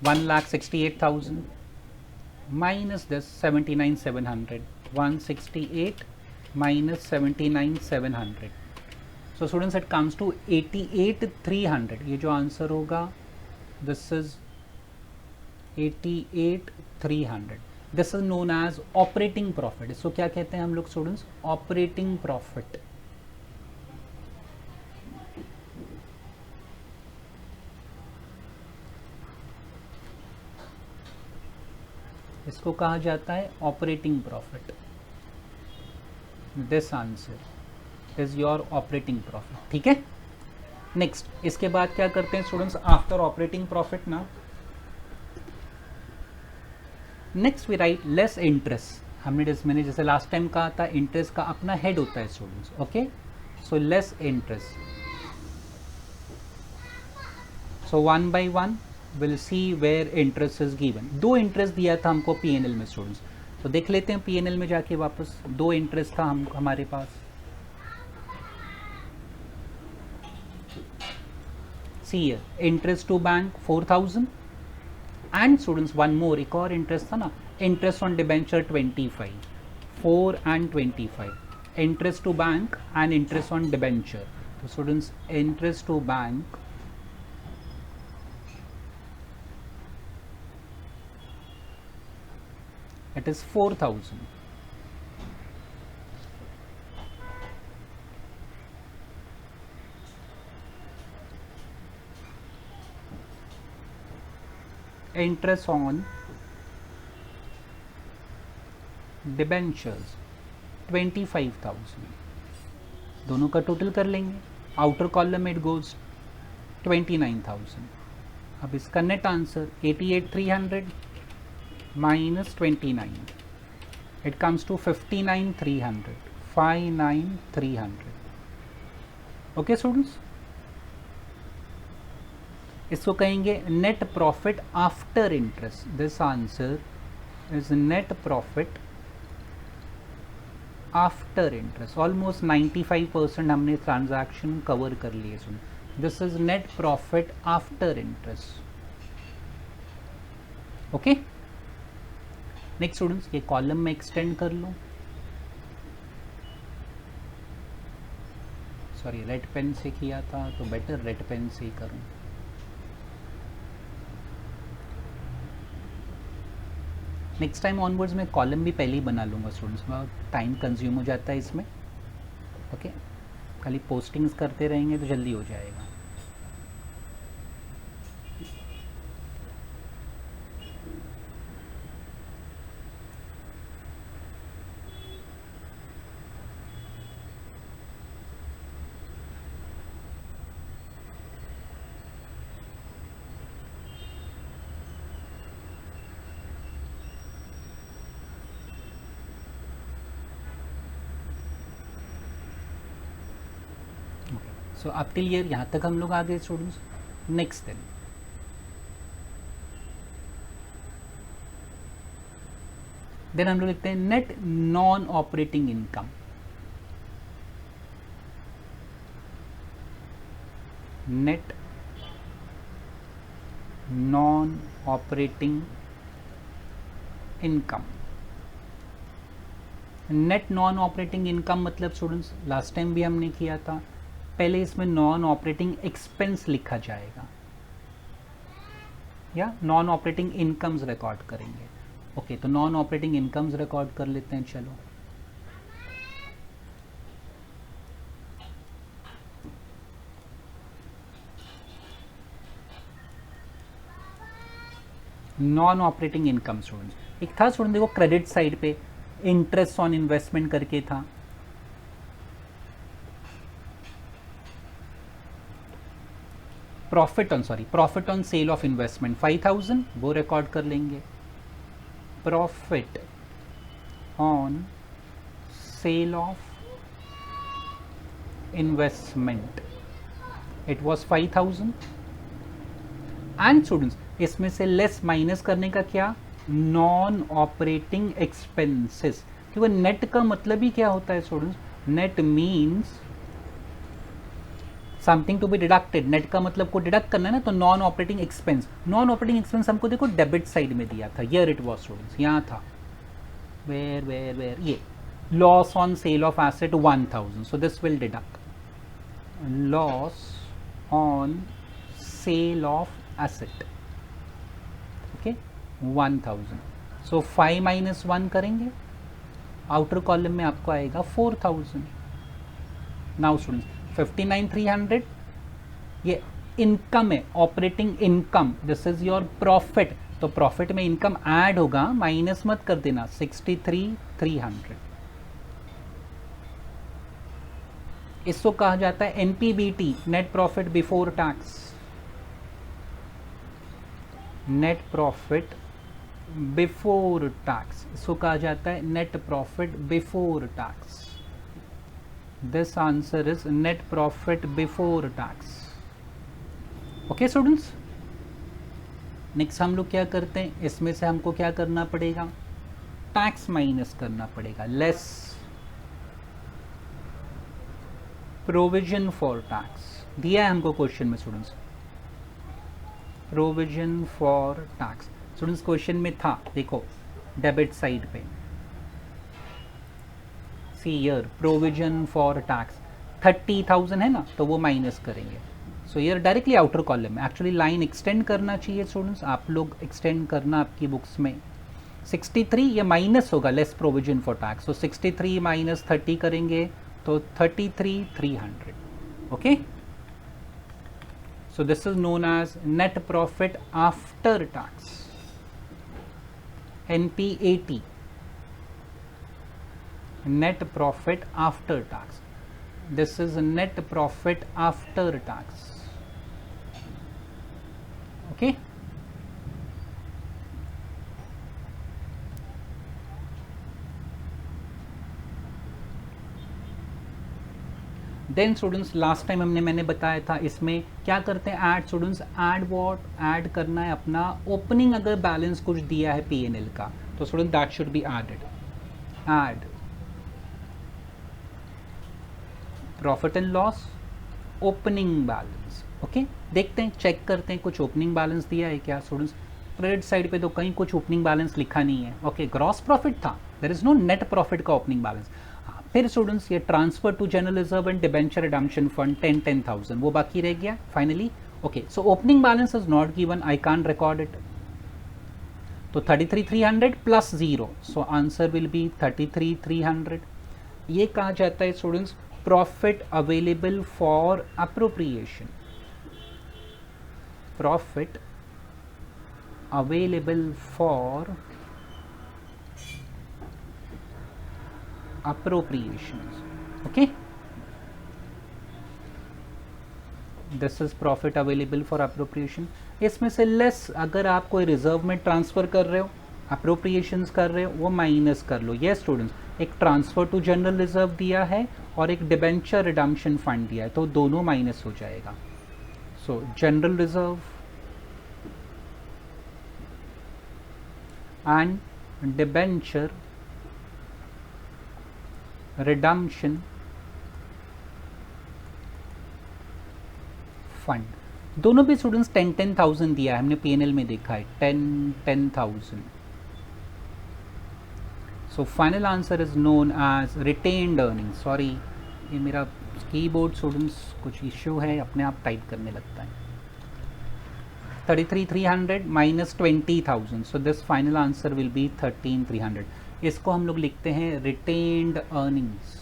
$1,68,000 minus this 79,700, 168 minus 79,700, so students it comes to 88,300। ये जो आंसर होगा this is 88,300। this is known as operating profit। इसको क्या कहते हैं हम लोग स्टूडेंट्स, ऑपरेटिंग प्रॉफिट। इसको कहा जाता है operating profit. This answer is your operating profit, ठीक है। नेक्स्ट, इसके बाद क्या करते हैं स्टूडेंट्स, आफ्टर ऑपरेटिंग प्रॉफिट ना, next we write less interest. मैंने जैसे लास्ट टाइम कहा था, इंटरेस्ट का अपना हेड होता है students. Okay, so less interest, so 1 by 1 will see where interest is given. 2 interest दिया था हमको पीएनएल में स्टूडेंट्स, तो देख लेते हैं पीएनएल में जाके वापस। 2 इंटरेस्ट था हमारे पास। See interest to bank 4,000 and students one more, एक और इंटरेस्ट था ना, interest on debenture 25, 4 and 25, interest to bank and interest on debenture. तो students interest to bank it is 4,000, interest on debentures 25,000। दोनों का टोटल कर लेंगे, आउटर कॉलम इट गोज 29,000. अब इसका net answer 88,300 minus 29, it comes to 59,300. 59,300. Okay students, इसको कहेंगे net profit after interest. This answer is net profit after interest. Almost 95% हमने ट्रांजैक्शन कवर कर लिए. सुन, this is net profit after interest. Okay, next students, ये कॉलम में एक्सटेंड कर लो. सॉरी, रेड पेन से किया था तो बेटर रेड पेन से ही करूं. नेक्स्ट टाइम ऑनवर्ड्स में कॉलम भी पहले ही बना लूँगा स्टूडेंट्स. बहुत टाइम कंज्यूम हो जाता है इसमें. ओके, खाली पोस्टिंग्स करते रहेंगे तो जल्दी हो जाएगा. सो अब क्लियर, यहाँ तक हम लोग आ गए स्टूडेंट्स. नेक्स्ट देन हम लोग लिखते हैं net non operating income. Net non operating income. Net non operating income मतलब स्टूडेंट्स लास्ट टाइम भी हमने किया था, पहले इसमें नॉन ऑपरेटिंग एक्सपेंस लिखा जाएगा या नॉन ऑपरेटिंग इनकम्स रिकॉर्ड करेंगे. ओके, तो नॉन ऑपरेटिंग इनकम्स रिकॉर्ड कर लेते हैं. चलो, नॉन ऑपरेटिंग इनकम स्टूडेंट्स एक था स्टूडेंट, देखो क्रेडिट साइड पे इंटरेस्ट ऑन इन्वेस्टमेंट करके था. Profit on sale of investment 5,000, वो रिकॉर्ड कर लेंगे. Profit on sale of investment, it was 5,000. And students इसमें से लेस माइनस करने का क्या, नॉन ऑपरेटिंग एक्सपेंसेस. क्योंकि नेट का मतलब ही क्या होता है स्टूडेंट्स, net means something to be deducted. Net का मतलब को डिडक्ट करना है ना, तो non operating expense. Non operating expense हमको देखो डेबिट साइड में दिया था. हियर इट वाज स्टूडेंट्स, यहाँ था वेयर ये loss on sale of asset 1,000. So this will deduct loss on sale of asset. Okay, 1,000. सो 5 - 1 करेंगे, आउटर कॉलम में आपको आएगा 4,000. नाउ स्टूडेंट्स 59,300 ये इनकम है, operating income. This is your profit. तो प्रॉफिट में इनकम ऐड होगा, माइनस मत कर देना. 63,300. इसको कहा जाता है NPBT, net profit before tax. Net profit before tax, इसको कहा जाता है net profit before tax. This answer is net profit before tax. Okay students, next हम लोग क्या करते हैं, इसमें से हमको क्या करना पड़ेगा, टैक्स माइनस करना पड़ेगा. लेस प्रोविजन फॉर टैक्स दिया है हमको क्वेश्चन में students. Provision for tax students question में था, देखो डेबिट साइड पे ईयर प्रोविजन फॉर टैक्स 30,000 है ना, तो वो माइनस करेंगे. सो ईयर डायरेक्टली आउटर कॉलम में. एक्चुअली लाइन एक्सटेंड करना चाहिए स्टूडेंट्स, आप लोग एक्सटेंड करना आपकी बुक्स में. 63 ये माइनस होगा, less provision for tax. So 63 - 30 करेंगे तो 33,300. Okay, so this is known as net profit after tax, NPAT. Net profit after tax. This is net profit after tax. Okay. Then students last time मैंने बताया था इसमें क्या करते हैं, add students, add what, add करना है अपना ओपनिंग अगर बैलेंस कुछ दिया है P&L का तो student that should be added, add profit and loss opening balance. Okay, देखते हैं, चेक करते हैं कुछ ओपनिंग बैलेंस दिया है क्या स्टूडेंट्स। क्रेडिट साइड पे तो कहीं कुछ ओपनिंग बैलेंस लिखा नहीं है। ओके, ग्रॉस प्रॉफिट था, there is no net profit का ओपनिंग बैलेंस। फिर स्टूडेंट्स ये transfer to general reserve and debenture redemption fund 10,000 वो बाकी रह गया finally. Okay, so opening balance is not given, I can't record it. तो 33,300 plus 0, so answer will be 33,300। ये कहा जाता है students profit available for appropriation, profit available for appropriations. Okay, this is profit available for appropriation। इसमें से लेस अगर आप कोई रिजर्व में ट्रांसफर कर रहे हो, अप्रोप्रिएशंस कर रहे हो, वो माइनस कर लो। ये स्टूडेंट्स एक ट्रांसफर टू जनरल रिजर्व दिया है और एक डिबेंचर रिडम्पशन फंड दिया है, तो दोनों माइनस हो जाएगा। सो general reserve and debenture redemption fund, दोनों भी स्टूडेंट्स 10,000 दिया है, हमने P&L में देखा है 10,000। So final answer is known as retained earning. Sorry, ये मेरा कीबोर्ड स्टूडेंट्स कुछ इश्यू है, अपने आप टाइप करने लगता है। 33,300 minus 20,000, so this final answer will B 13,300। इसको हम लोग लिखते हैं रिटेन्ड अर्निंग्स।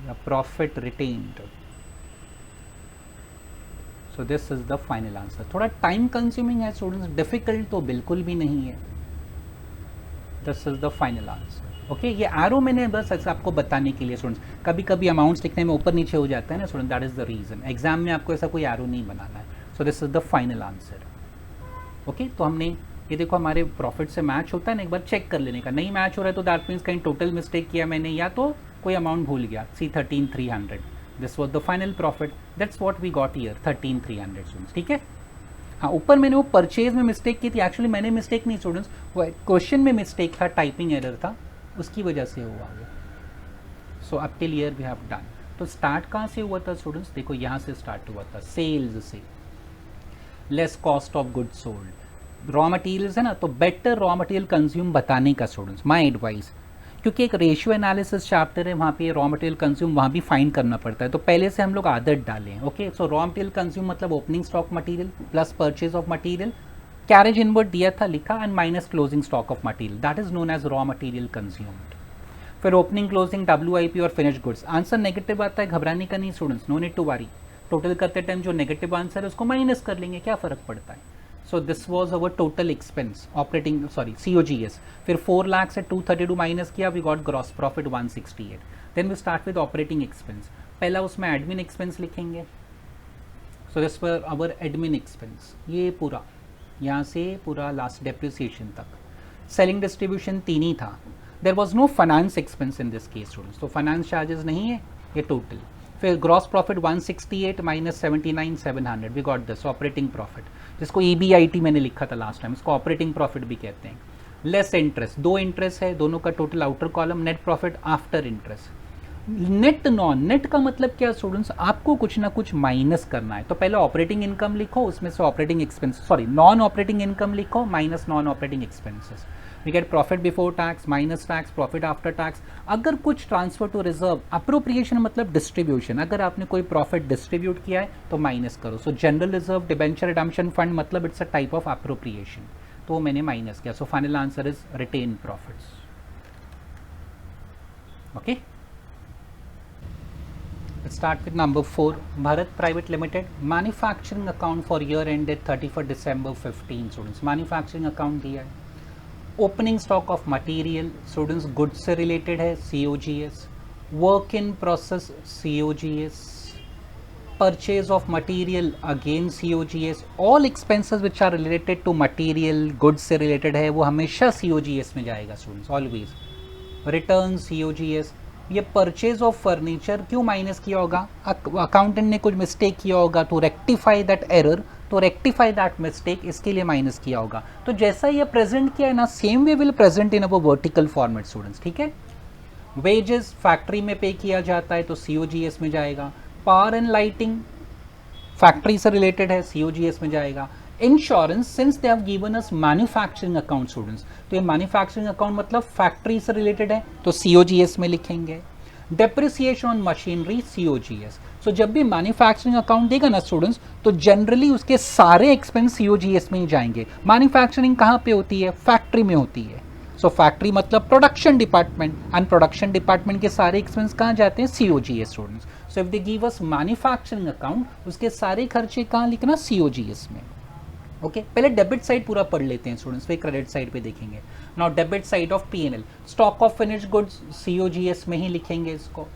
या profit retained. So this is the final answer. थोड़ा टाइम कंज्यूमिंग है स्टूडेंट्स, डिफिकल्ट तो बिल्कुल भी नहीं है। This is the final answer. Okay, ये एरो मैंने बस ऐसे आपको बताने के लिए स्टूडेंट्स, कभी कभी अमाउंट्स लिखने में ऊपर नीचे हो जाता है ना student, that is the reason. Exam में आपको ऐसा कोई एरो नहीं बनाना है। So this is the final answer. Okay, तो हमने ये देखो हमारे प्रॉफिट से मैच होता है ना, एक बार चेक कर लेने का। नहीं मैच हो रहा है तो दैट मीन्स कहीं टोटल मिस्टेक किया मैंने, या तो कोई अमाउंट भूल गया। See 13,300, this was the final profit, that's what we got year 13,300 students. ठीक है, हाँ, ऊपर मैंने वो परचेज में मिस्टेक की थी, एक्चुअली मैंने मिस्टेक नहीं स्टूडेंट्स, वो क्वेश्चन में मिस्टेक था, टाइपिंग एरर था, उसकी वजह से हुआ वो। So up till year we have done. तो स्टार्ट कहाँ से हुआ था स्टूडेंट्स, देखो यहाँ से स्टार्ट हुआ था, सेल्स से, less cost of goods sold. Raw materials है ना, तो बेटर रॉ मटेरियल कंज्यूम बताने का स्टूडेंट्स, माय एडवाइस, क्योंकि एक रेशियो एनालिसिस चैप्टर है, वहाँ पे रॉ मटेरियल कंज्यूम वहाँ भी फाइंड करना पड़ता है, तो पहले से हम लोग आदत डालें। Okay, so raw material consume मतलब opening stock material plus purchase of material, carriage inward दिया था लिखा, and minus closing stock of material, that is known as raw material consumed. फिर ओपनिंग क्लोजिंग WIP और फिनिश गुड्स। आंसर नेगेटिव आता है, घबराने का नहीं students, no need to worry. Total करते टाइम जो नेगेटिव आंसर है उसको माइनस कर लेंगे, क्या फर्क पड़ता है। So this was our total expense operating, sorry COGS। फिर 4 लाख से 232 माइनस किया, we got gross profit 168। Then we start with operating expense. पहला उसमें एडमिन एक्सपेंस लिखेंगे, so this for our admin expense, ये पूरा यहाँ से पूरा लास्ट डेप्रिसिएशन तक। सेलिंग डिस्ट्रीब्यूशन 3 ही था, there was no finance expense in this case students, तो फाइनेंस चार्जेस नहीं है ये टोटल। फिर gross profit 168 minus 79,700, we got this operating profit, जिसको EBIT मैंने लिखा था लास्ट टाइम, इसको ऑपरेटिंग प्रॉफिट भी कहते हैं। लेस इंटरेस्ट, 2 इंटरेस्ट है, दोनों का total outer column, net profit after interest. Net non, net का मतलब क्या स्टूडेंट्स, आपको कुछ ना कुछ माइनस करना है, तो पहले ऑपरेटिंग इनकम लिखो, उसमें से operating expense, sorry non operating income लिखो minus non operating expenses. We get profit before tax minus tax, profit after tax. अगर कुछ ट्रांसफर टू रिजर्व, अप्रोप्रिएशन मतलब डिस्ट्रीब्यूशन, अगर आपने कोई प्रॉफिट डिस्ट्रीब्यूट किया है तो माइनस करो। So general reserve, debenture redemption fund मतलब it's a type of appropriation, तो मैंने माइनस किया। So final answer is retained profits. Okay, start with number 4, Bharat Private Limited, manufacturing account for year ended 31st December 15 students, manufacturing account दिया है। Opening stock of material students goods से रिलेटेड है, COGS। work in process COGS, purchase of material again COGS, all expenses which are related to material goods से related है वो हमेशा COGS में जाएगा स्टूडेंट्स, ऑलवेज। Return COGS। ये परचेज ऑफ फर्नीचर क्यों माइनस किया होगा? अकाउंटेंट ने कुछ मिस्टेक किया होगा टू रेक्टिफाई दैट एरर, तो रेक्टिफाई दैट मिस्टेक, इसके लिए माइनस किया होगा। तो जैसा ये प्रेजेंट किया है ना, same way will present in our vertical format students, ठीक है। वेजेस फैक्ट्री में पे किया जाता है तो COGS में जाएगा। पावर एंड लाइटिंग फैक्ट्री से रिलेटेड है, COGS में जाएगा। Insurance, since they have given us manufacturing account students, तो ये मैन्युफैक्चरिंग अकाउंट मतलब फैक्ट्री से रिलेटेड है तो COGS में लिखेंगे। Depreciation on machinery COGS। सो जब भी मैन्युफैक्चरिंग अकाउंट देगा ना स्टूडेंट्स, तो जनरली उसके सारे एक्सपेंस COGS में ही जाएंगे। मैन्युफैक्चरिंग कहाँ पे होती है? फैक्ट्री में होती है। सो फैक्ट्री मतलब production department, and production department के सारे एक्सपेंस कहाँ जाते हैं? COGS students. So if they give us manufacturing account, उसके सारे खर्चे कहाँ लिखना? COGS में। ओके पहले डेबिट साइड पूरा पढ़ लेते हैं स्टूडेंट्स, फिर क्रेडिट साइड पे देखेंगे। Now debit side of P&L, stock of finished goods COGS में ही लिखेंगे इसको।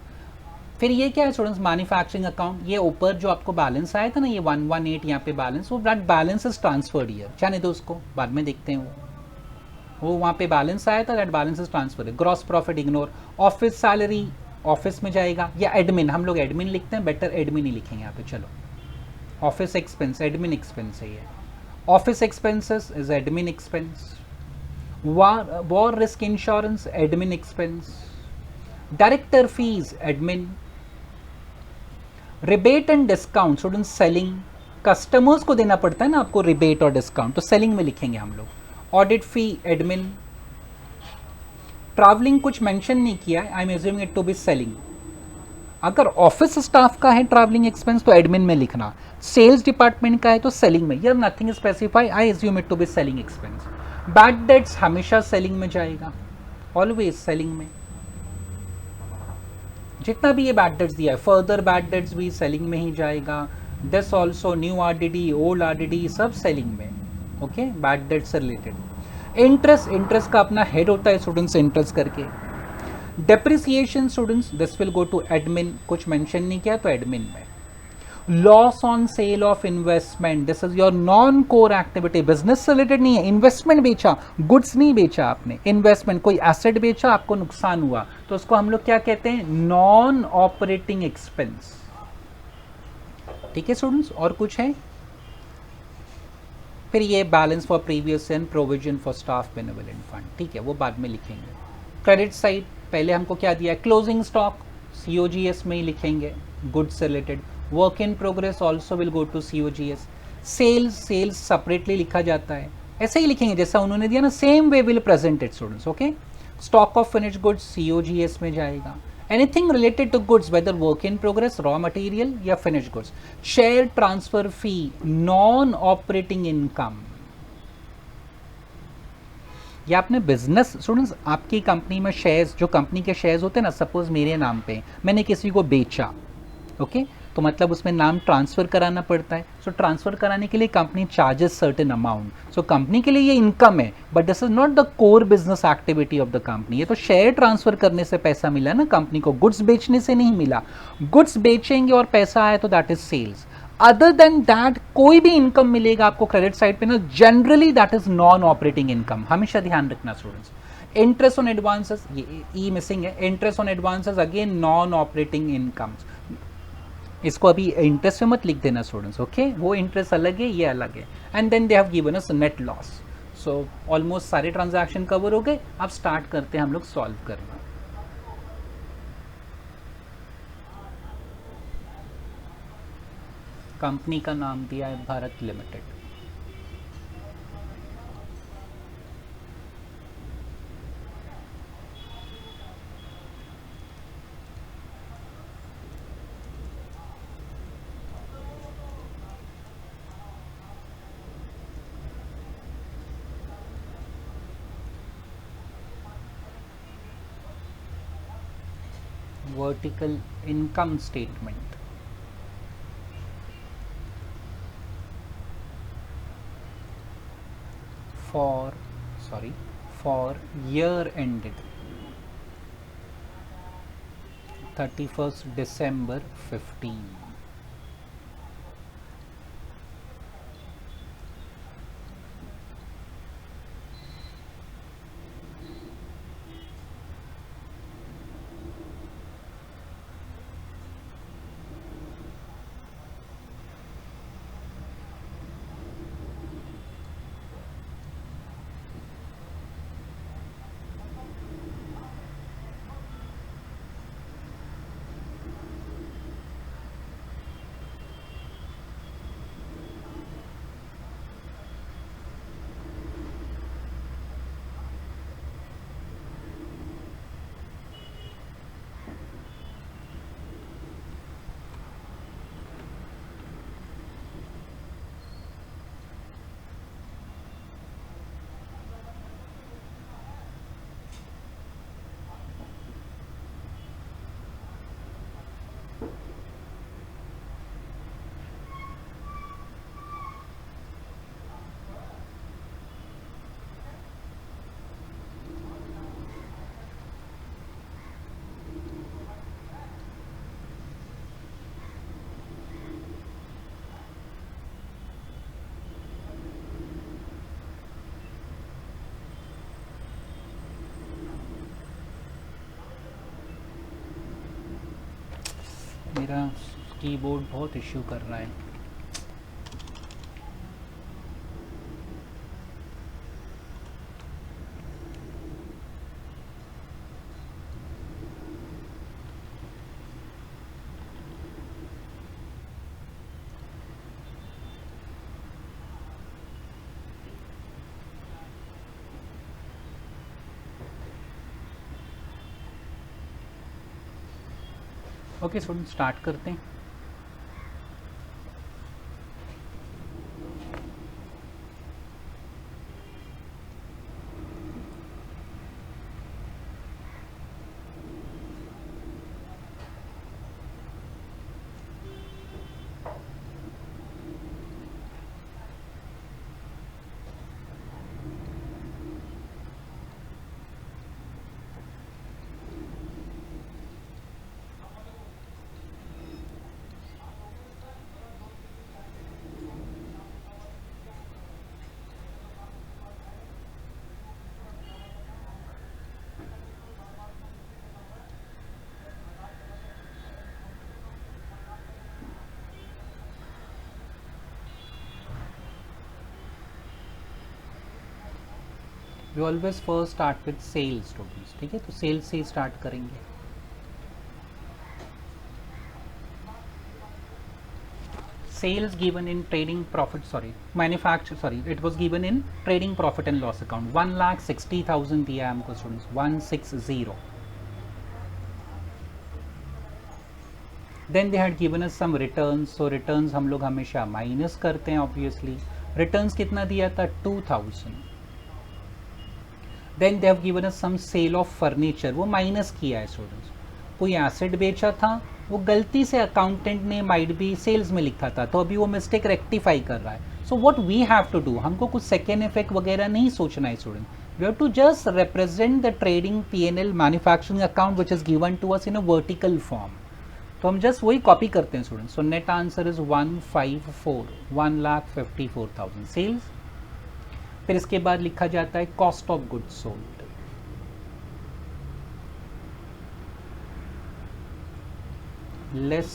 फिर ये क्या है स्टूडेंट्स? Manufacturing account. ये ऊपर जो आपको बैलेंस आया था ना, ये 118 यहाँ पे बैलेंस, वो that balance is transferred year, जाने दो उसको, बाद में देखते हैं वो वहाँ पे बैलेंस आया था, that balance is transfer. Gross profit ignore. Office salary office में जाएगा, या एडमिन, हम लोग एडमिन लिखते हैं, बेटर एडमिन ही लिखेंगे यहाँ पे। चलो ऑफिस एक्सपेंस, एडमिन एक्सपेंस है ये। Office expenses is admin expense. War risk insurance admin expense. Director fees admin. Rebate and discount student selling, customers को देना पड़ता है ना आपको रिबेट और डिस्काउंट, तो सेलिंग में लिखेंगे हम लोग। Audit fee admin. ट्रैवलिंग कुछ मेंशन नहीं किया है, I am assuming it to be selling. अगर ऑफिस स्टाफ का है ट्रैवलिंग एक्सपेंस तो एडमिन में लिखना, सेल्स डिपार्टमेंट का है तो सेलिंग में। यार nothing specify, I assume it to be selling expense. Bad debts हमेशा सेलिंग में जाएगा, ऑलवेज सेलिंग में। जितना भी ये बैड डेट्स दिया है, फर्दर बैड डेट्स भी सेलिंग में ही जाएगा। This also, new RDD, old RDD, सब सेलिंग में। ओके बैड डेट से रिलेटेड। इंटरेस्ट, इंटरेस्ट का अपना हेड होता है स्टूडेंट्स, इंटरेस्ट करके। Depreciation students, this will go to admin, कुछ मेंशन नहीं किया तो एडमिन में। Loss on sale of investment, this is your non core activity, business से रिलेटेड नहीं है। इन्वेस्टमेंट बेचा, गुड्स नहीं बेचा आपने, इन्वेस्टमेंट कोई एसेट बेचा, आपको नुकसान हुआ, तो उसको हम लोग क्या कहते हैं? Non operating expense. ठीक है स्टूडेंट्स, और कुछ है? फिर ये balance for previous and provision for staff benevolent fund, ठीक है, वो बाद में लिखेंगे। क्रेडिट साइड पहले हमको क्या दिया है? क्लोजिंग स्टॉक COGS में ही लिखेंगे, गुड्स से related. Work in progress also will go to COGS। Sales, sales separately लिखा जाता है, ऐसे ही लिखेंगे जैसा उन्होंने दिया ना, same way will present it students. Okay stock of finished goods COGS में जाएगा। Anything related to goods, whether work in progress, raw material या finished goods. Share transfer fee non operating income. या आपने बिजनेस स्टूडेंट्स, आपकी कंपनी में शेयर्स, जो कंपनी के शेयर्स होते हैं ना, सपोज मेरे नाम पे मैंने किसी को बेचा, ओके तो मतलब उसमें नाम ट्रांसफर कराना पड़ता है। सो ट्रांसफर कराने के लिए company charges certain amount, so company के लिए ये इनकम है, but this is not the core business activity of the company. ये तो शेयर ट्रांसफर करने से पैसा मिला ना कंपनी को, गुड्स बेचने से नहीं मिला। गुड्स बेचेंगे और पैसा आया तो that is sales. Other then that कोई भी इनकम मिलेगा आपको क्रेडिट साइड पे ना, generally that is non operating income, हमेशा ध्यान रखना स्टूडेंट्स। इंटरेस्ट ऑन एडवांसेस, ये ई मिसिंग है, interest on advances again non operating income. इसको अभी इंटरेस्ट में मत लिख देना स्टूडेंट्स, ओके वो इंटरेस्ट अलग है, ये अलग है। And then they have given us net loss. So almost सारे ट्रांजैक्शन कवर हो गए, अब स्टार्ट करते हैं हम लोग सॉल्व करना। कंपनी का नाम दिया है Bharat limited. Vertical income statement, for year ended 31st December 15. मेरा कीबोर्ड बहुत इश्यू कर रहा है। ओके स्टूडेंट, स्टार्ट करते हैं। We always first start with sales students, ठीक है? तो सेल्स से ही स्टार्ट करेंगे। Sales given in trading profit, it was given in trading profit and loss account। 1,60,000 दिया है हमको students, 160। Then they had given us some returns. So returns हम लोग हमेशा माइनस करते हैं ऑब्वियसली। रिटर्न्स कितना दिया था? 2,000। Then they have given us some sale of furniture, वो माइनस किया है स्टूडेंट्स। कोई एसेट बेचा था, वो गलती से अकाउंटेंट ने माइट बी सेल्स में लिखा था, तो अभी वो मिस्टेक रेक्टिफाई कर रहा है। So what we have to do, हमको कुछ सेकेंड इफेक्ट वगैरह नहीं सोचना है student. We have to just represent the trading P&L manufacturing account which is given to us in a vertical form. तो हम जस्ट वही कॉपी करते हैं student. So net answer is 154, 1,54,000 sales. फिर इसके बाद लिखा जाता है cost of goods sold. Less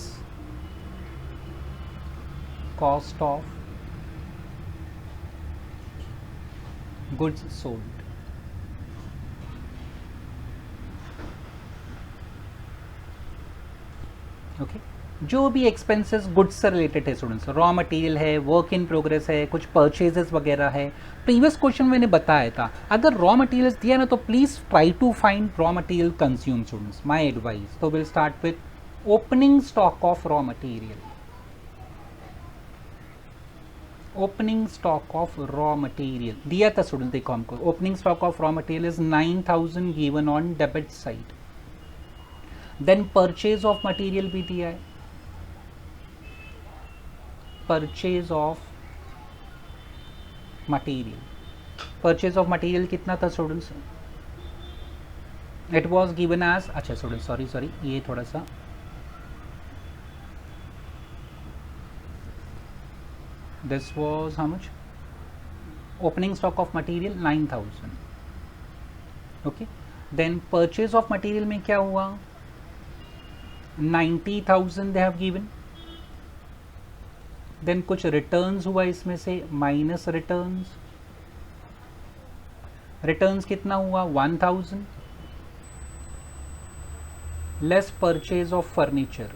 cost of goods sold. Okay, जो भी एक्सपेंसेस गुड्स से रिलेटेड है स्टूडेंट्स, रॉ मटेरियल है, वर्क इन प्रोग्रेस है, कुछ परचेजेस वगैरह है। प्रीवियस क्वेश्चन मैंने बताया था, अगर रॉ मटेरियल्स दिया ना तो please try to find raw material consume students, my advice. तो will start with opening stock of raw material. Opening stock of raw material दिया था स्टूडेंट, देखो हमको opening stock of raw material is 9,000 given on debit side. Then purchase of material भी दिया है, purchase of material. Purchase of material कितना था students? It was given as, अच्छा सॉरी सॉरी ये थोड़ा सा, this was how much, opening stock of material 9000, okay, then purchase of material में क्या हुआ, 90,000 they have given, then कुछ returns हुआ इसमें से, minus returns, returns कितना हुआ 1000, less purchase of furniture,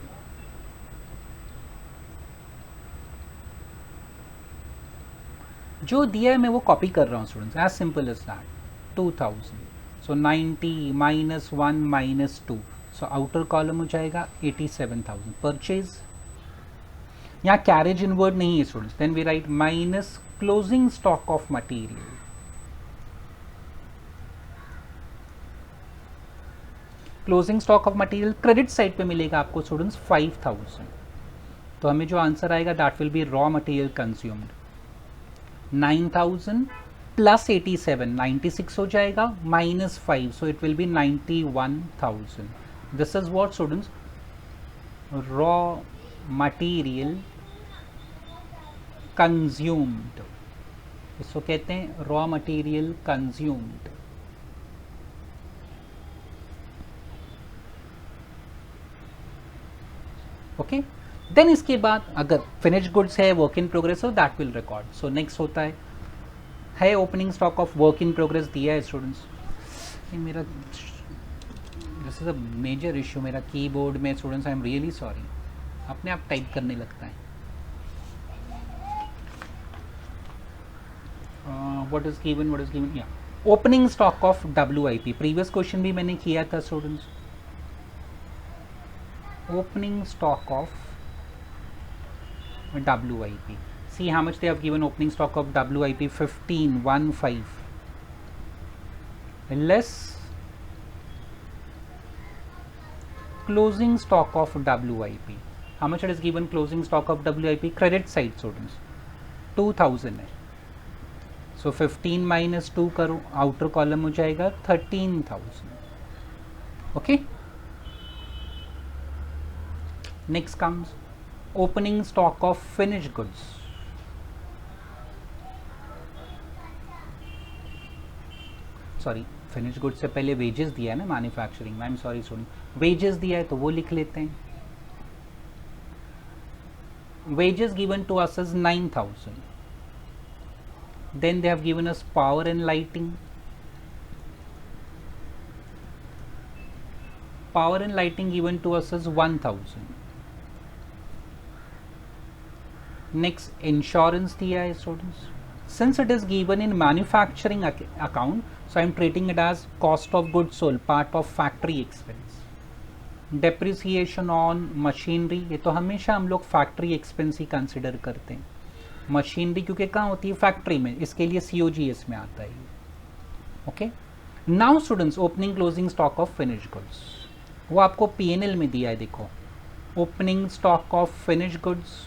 जो दिया है मैं वो कॉपी कर रहा हूँ students, as simple as that, 2000, so 90 minus 1 minus 2, so outer column हो जाएगा 87,000, परचेज, यहाँ कैरेज इनवर्ड नहीं है students, then we write minus closing stock of material, closing stock of material credit side पे मिलेगा आपको स्टूडेंट्स 5000, तो हमें जो आंसर आएगा that will be raw material consumed, 9000 plus 87, 96 हो जाएगा, minus 5, so it will be 91,000, this is what students raw material consumed, इसको कहते हैं raw material consumed, okay. Then इसके बाद अगर फिनिश गुड्स है, वर्क इन प्रोग्रेस हो, that will record, so next होता है opening stock of work in progress दिया है स्टूडेंट्स, ये मेरा this is a major issue मेरा कीबोर्ड में students, I am really sorry, अपने आप टाइप करने लगता है, व्हाट इज गिवन या opening stock of WIP, previous question भी मैंने किया था students, opening stock of WIP. See how much they have given opening stock of WIP, 15 less closing stock of WIP. How much it is given closing stock of WIP? Credit side students 2000 है, so 15 minus 2 करो, outer column हो जाएगा 13,000, okay. Next comes opening stock of finished goods. Sorry, finish goods से पहले वेजेस दिया है ना मैन्युफैक्चरिंग में, I am sorry soon, wages दिया है तो वो लिख लेते हैं, wages given to us is 9,000, then they have given us power and lighting, given to us is 1,000, next insurance दिया है students, since it is given in manufacturing account, so I am treating it as cost of goods sold, part of factory expense, depreciation on machinery, ये तो हमेशा हम लोग factory expense ही कंसिडर करते हैं, मशीनरी क्योंकि कहाँ होती है फैक्ट्री में, इसके लिए COGS में आता है, okay. Now students opening closing stock of finish goods, वो आपको P&L में दिया है, देखो opening stock of finish goods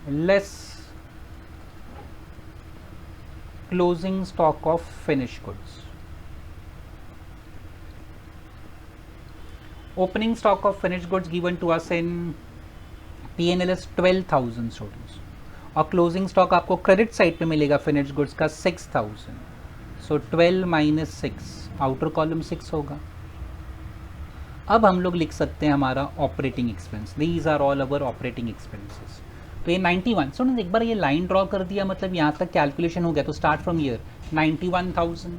less closing stock of finished goods, opening stock of finished goods given to us in P&L is 12,000 students, और closing stock आपको क्रेडिट साइड पे मिलेगा finished goods का 6,000, so 12 minus 6, आउटर कॉलम 6 होगा। अब हम लोग लिख सकते हैं हमारा operating expense, these are all our operating expenses, तो ये 91, सो एक बार ये लाइन ड्रॉ कर दिया, मतलब यहाँ तक कैलकुलेशन हो गया, तो start from year 91,000,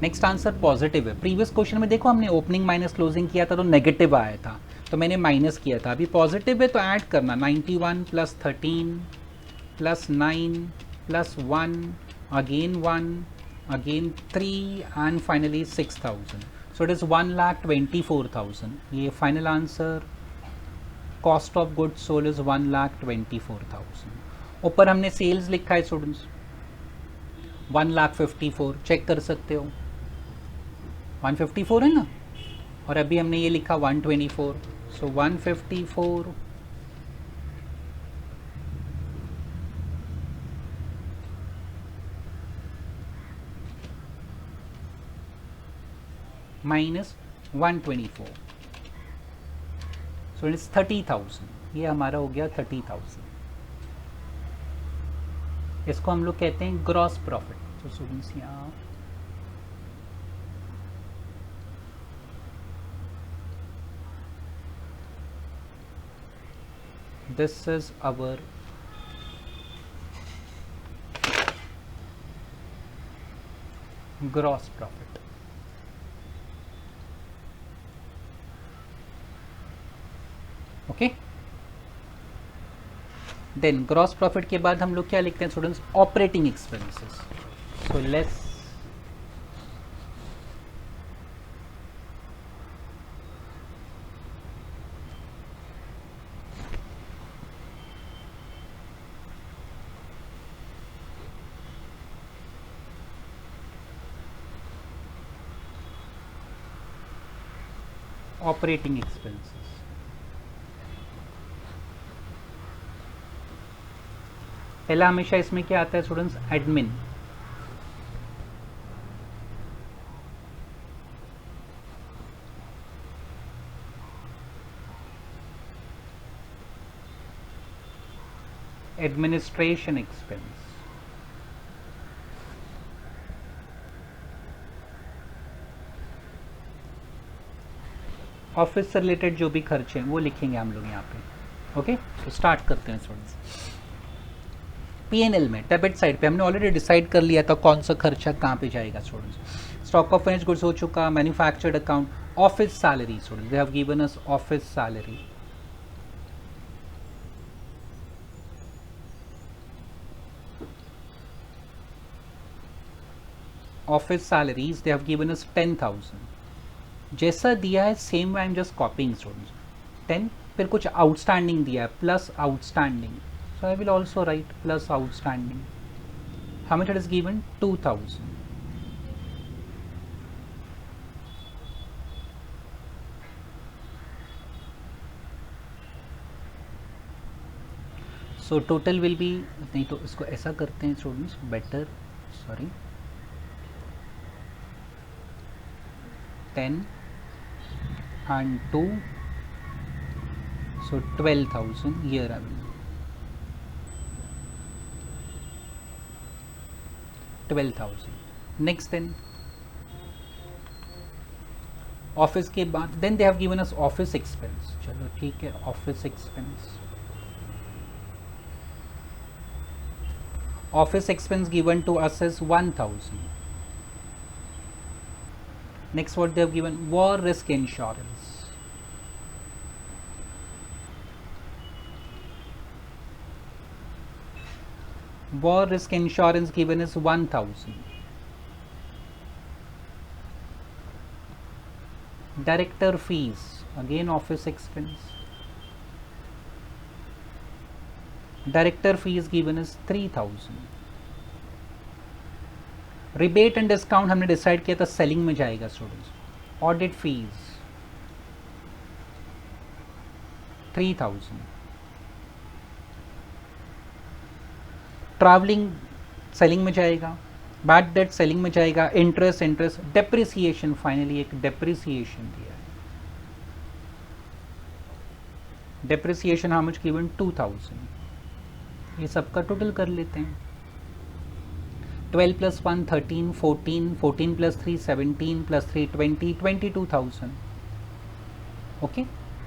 next answer positive है, प्रीवियस क्वेश्चन में देखो हमने ओपनिंग माइनस क्लोजिंग किया था तो नेगेटिव आया था, तो मैंने माइनस किया था, अभी पॉजिटिव है तो ऐड करना, 91 plus 13 plus 9 plus 1 again 1 again 3 and finally 6,000, so it is 1,24,000, ये final answer cost of goods sold is 1,24,000। ऊपर हमने सेल्स लिखा है स्टूडेंट्स 1,54,000, चेक कर सकते हो 154 है ना, और अभी हमने ये लिखा 124, सो 154 / माइनस 124, सो इट्स 30,000। ये हमारा हो गया 30,000। इसको हम लोग कहते हैं ग्रॉस प्रॉफिट। तो स्टूडेंट्स यहाँ this is our gross profit. Okay, then gross profit के बाद हम लोग क्या लिखते हैं students? Operating expenses. So less operating expenses. पहला हमेशा इसमें क्या आता है students? Admin. Administration expense. Office से रिलेटेड जो भी खर्चे हैं वो लिखेंगे हम लोग यहाँ पे। ओके, तो स्टार्ट करते हैं स्टूडेंट्स। P&L में डेबिट साइड पे हमने ऑलरेडी डिसाइड कर लिया था कौन सा खर्चा कहाँ पे जाएगा students. Stock of finished goods हो चुका, manufactured account, office salary students, they have given us office salary. Office salaries they have given अस 10,000। जैसा दिया है same I am just copying students. 10 फिर कुछ आउटस्टैंडिंग दिया है, plus outstanding, so I will also write plus outstanding. How much it is given? 2,000. So total will be, नहीं तो इसको ऐसा करते हैं students, better, sorry, 10 and 2, so 12,000 here I will 12,000. Next then office के बाद then they have given us office expense. चलो ठीक है, office expense, office expense given to us is 1,000. Next what they have given? War risk insurance. War risk insurance given is 1,000. Director fees, again office expense. Director fees given is 3,000. Rebate and discount हमने डिसाइड किया था सेलिंग में जाएगा students. Audit fees 3,000. Travelling selling में जाएगा, बैड डेट सेलिंग में जाएगा, इंटरेस्ट, डेप्रिसिएशन, फाइनली एक डेप्रिसिएशन दिया है। Depreciation how much given? 2,000. ये सबका टोटल कर लेते हैं। 12 + 1 13, 14, 14 + 3 17 + 3 20, 22,000. ओके,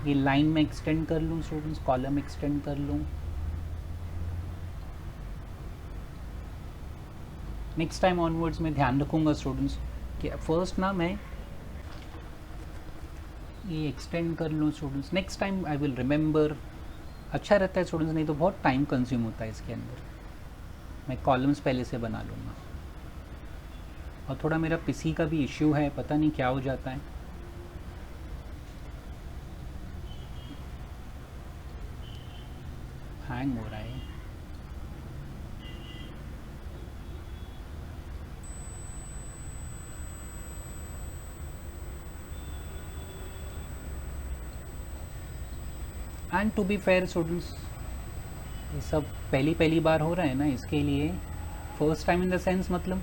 ये लाइन में एक्सटेंड कर लूँ स्टूडेंट्स, कॉलम एक्सटेंड कर लूँ। नेक्स्ट टाइम ऑनवर्ड्स में ध्यान रखूँगा स्टूडेंट्स कि फर्स्ट ना मैं ये एक्सटेंड कर लूँ students, next time I will remember. अच्छा रहता है स्टूडेंट्स, नहीं तो बहुत टाइम कंज्यूम होता है इसके अंदर। मैं कॉलम्स पहले से बना लूँगा। और थोड़ा मेरा पीसी का भी इश्यू है, पता नहीं क्या हो जाता है। हैंग हो रहा है। And to be fair students, ये सब पहली बार हो रहा है ना, इसके लिए first time in the sense मतलब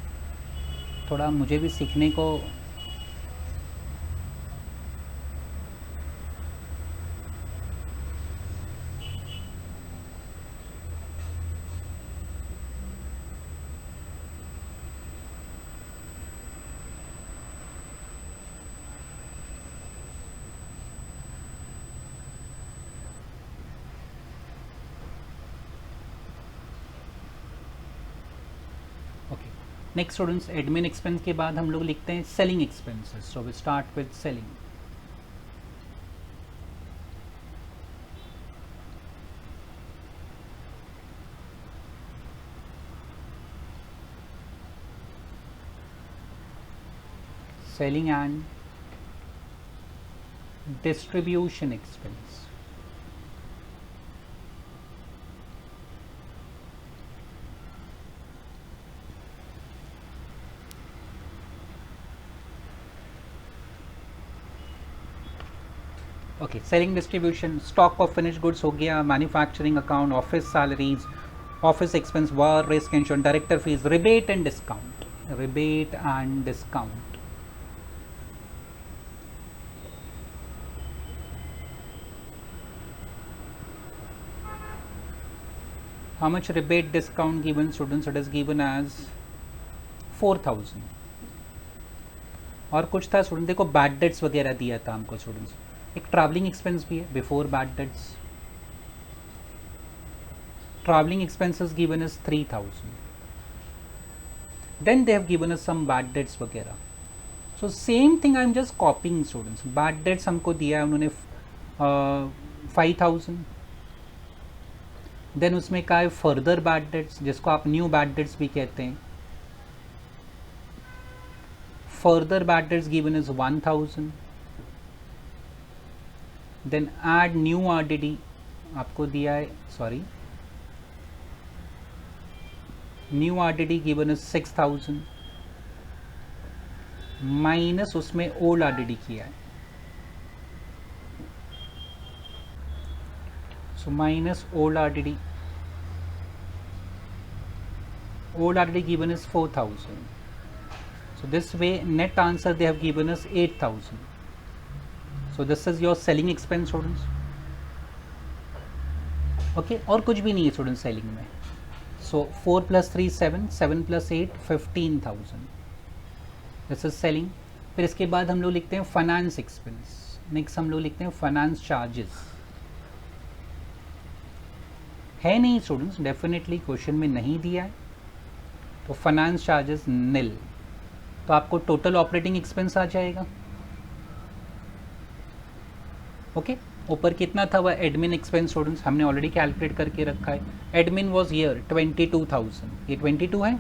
थोड़ा मुझे भी सीखने को नेक्स्ट स्टूडेंट्स, एडमिन एक्सपेंस के बाद हम लोग लिखते हैं selling expenses. So we start with selling. Selling and distribution expense. Okay, selling, distribution, stock of finished goods हो गया, manufacturing account, office salaries, office expense, war, risk insurance, director fees, rebate and discount. Rebate and discount. How much rebate discount given students? It is given as 4,000. और कुछ था स्टूडेंट, देखो बैड डेट्स वगैरह दिया था हमको स्टूडेंट्स. एक ट्रैवलिंग एक्सपेंस भी है before bad debts. Travelling expenses given is 3,000. Then they have given us some bad debts वगैरह. So same thing I am just copying students. Bad debts हमको दिया है उन्होंने 5,000. देन उसमें क्या है, फर्दर बैड डेट्स, जिसको आप न्यू बैड डेट्स भी कहते हैं. Further bad debts given is 1,000. Then add new RDD आपको दिया है, sorry, new RDD given is 6,000 minus उसमें ओल्ड आरडीडी किया है. So minus old RDD. Old RDD given is 4,000. So this way net answer they have given us 8,000. So this is your selling expense students. Okay, और कुछ भी नहीं है students selling में. So 4 plus 3 7, 7 plus 8 15,000. This is selling. फिर इसके बाद हम लोग लिखते हैं फाइनेंस एक्सपेंस. नेक्स्ट हम लोग लिखते हैं फाइनेंस चार्जेस. है नहीं स्टूडेंट्स, डेफिनेटली क्वेश्चन में नहीं दिया है, तो फाइनेंस चार्जेस निल. तो आपको टोटल ऑपरेटिंग एक्सपेंस आ जाएगा. ओके, ऊपर कितना था वह एडमिन एक्सपेंस स्टूडेंट्स हमने ऑलरेडी कैलकुलेट करके रखा है. Admin was here 22,000. ये 22 है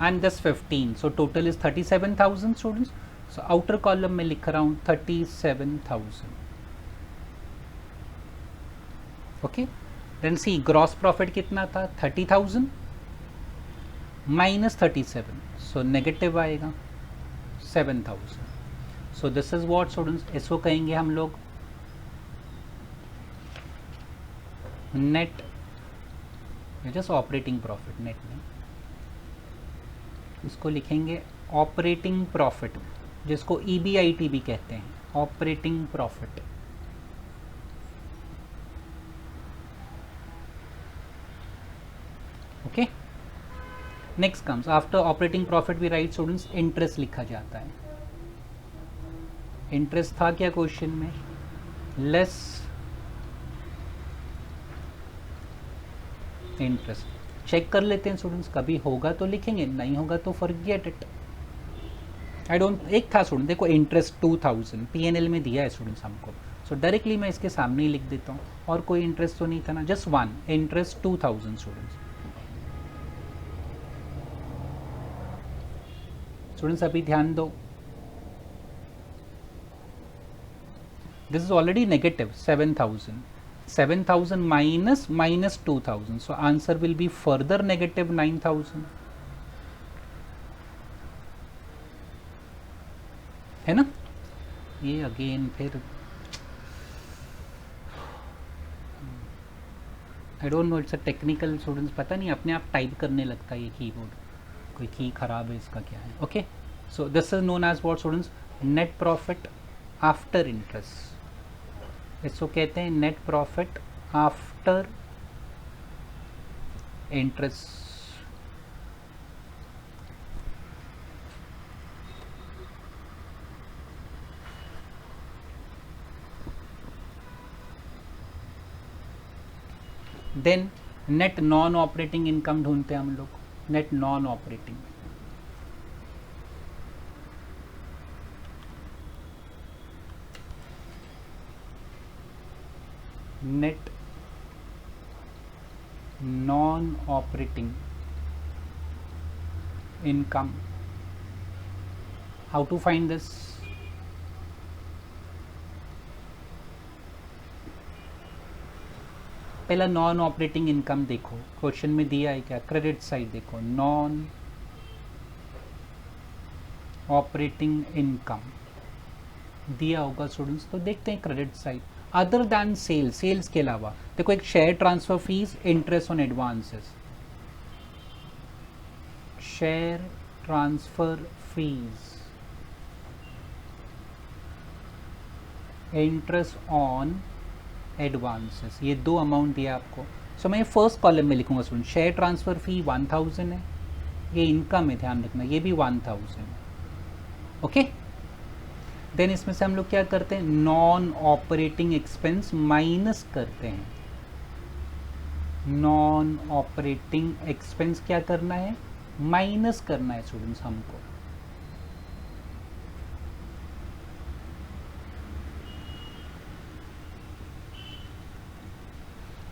and this 15. So total is 37,000 students. So outer column में लिख रहा हूँ 37,000. ओके, देन सी ग्रॉस प्रॉफिट कितना था, 30,000 माइनस 37. सो नेगेटिव आएगा 7,000. सो दिस इज व्हाट स्टूडेंट्स, इसको कहेंगे हम लोग net, just operating profit. Net में इसको लिखेंगे ऑपरेटिंग प्रॉफिट, जिसको EBIT भी कहते हैं, operating profit. Okay, next comes after operating profit we write students interest लिखा जाता है. इंटरेस्ट था क्या क्वेश्चन में, लेस इंटरेस्ट. चेक कर लेते हैं स्टूडेंट्स, कभी होगा तो लिखेंगे, नहीं होगा तो फॉरगेट इट. आई डोंट, एक था स्टूडेंट देखो इंटरेस्ट 2,000 PNL में दिया है स्टूडेंट्स हमको. सो डायरेक्टली मैं इसके सामने ही लिख देता हूँ, और कोई इंटरेस्ट तो नहीं था ना, just one interest 2,000 students. Students अभी ध्यान दो, this is already negative 7,000. 7,000 minus 2,000. So answer will be further negative 9,000. है ना, ये अगेन फिर I don't know, it's a technical students, पता नहीं अपने आप टाइप करने लगता है ये कीबोर्ड, कोई की खराब है इसका क्या है. Okay, so this is known as what students, net profit after interest. इसको कहते हैं net profit after interest. Then net non operating income ढूंढते हैं हम लोग. Net non operating, net non operating income. How to find this? पहला नॉन ऑपरेटिंग इनकम देखो, क्वेश्चन में दिया है क्या, क्रेडिट साइड देखो, नॉन ऑपरेटिंग इनकम दिया होगा स्टूडेंट्स, तो देखते हैं credit side. Other than sales, sales के अलावा देखो एक share transfer fees, interest on advances, share transfer fees, interest on advances, ये दो अमाउंट दिया आपको. सो मैं फर्स्ट कॉलम में लिखूंगा स्टूडेंट, शेयर ट्रांसफर फी 1000 है, ये इनकम है, ध्यान रखना ये भी 1000 है. ओके, देन इसमें से हम लोग क्या करते हैं, नॉन ऑपरेटिंग एक्सपेंस माइनस करते हैं. नॉन ऑपरेटिंग एक्सपेंस क्या करना है, माइनस करना है स्टूडेंट्स हमको.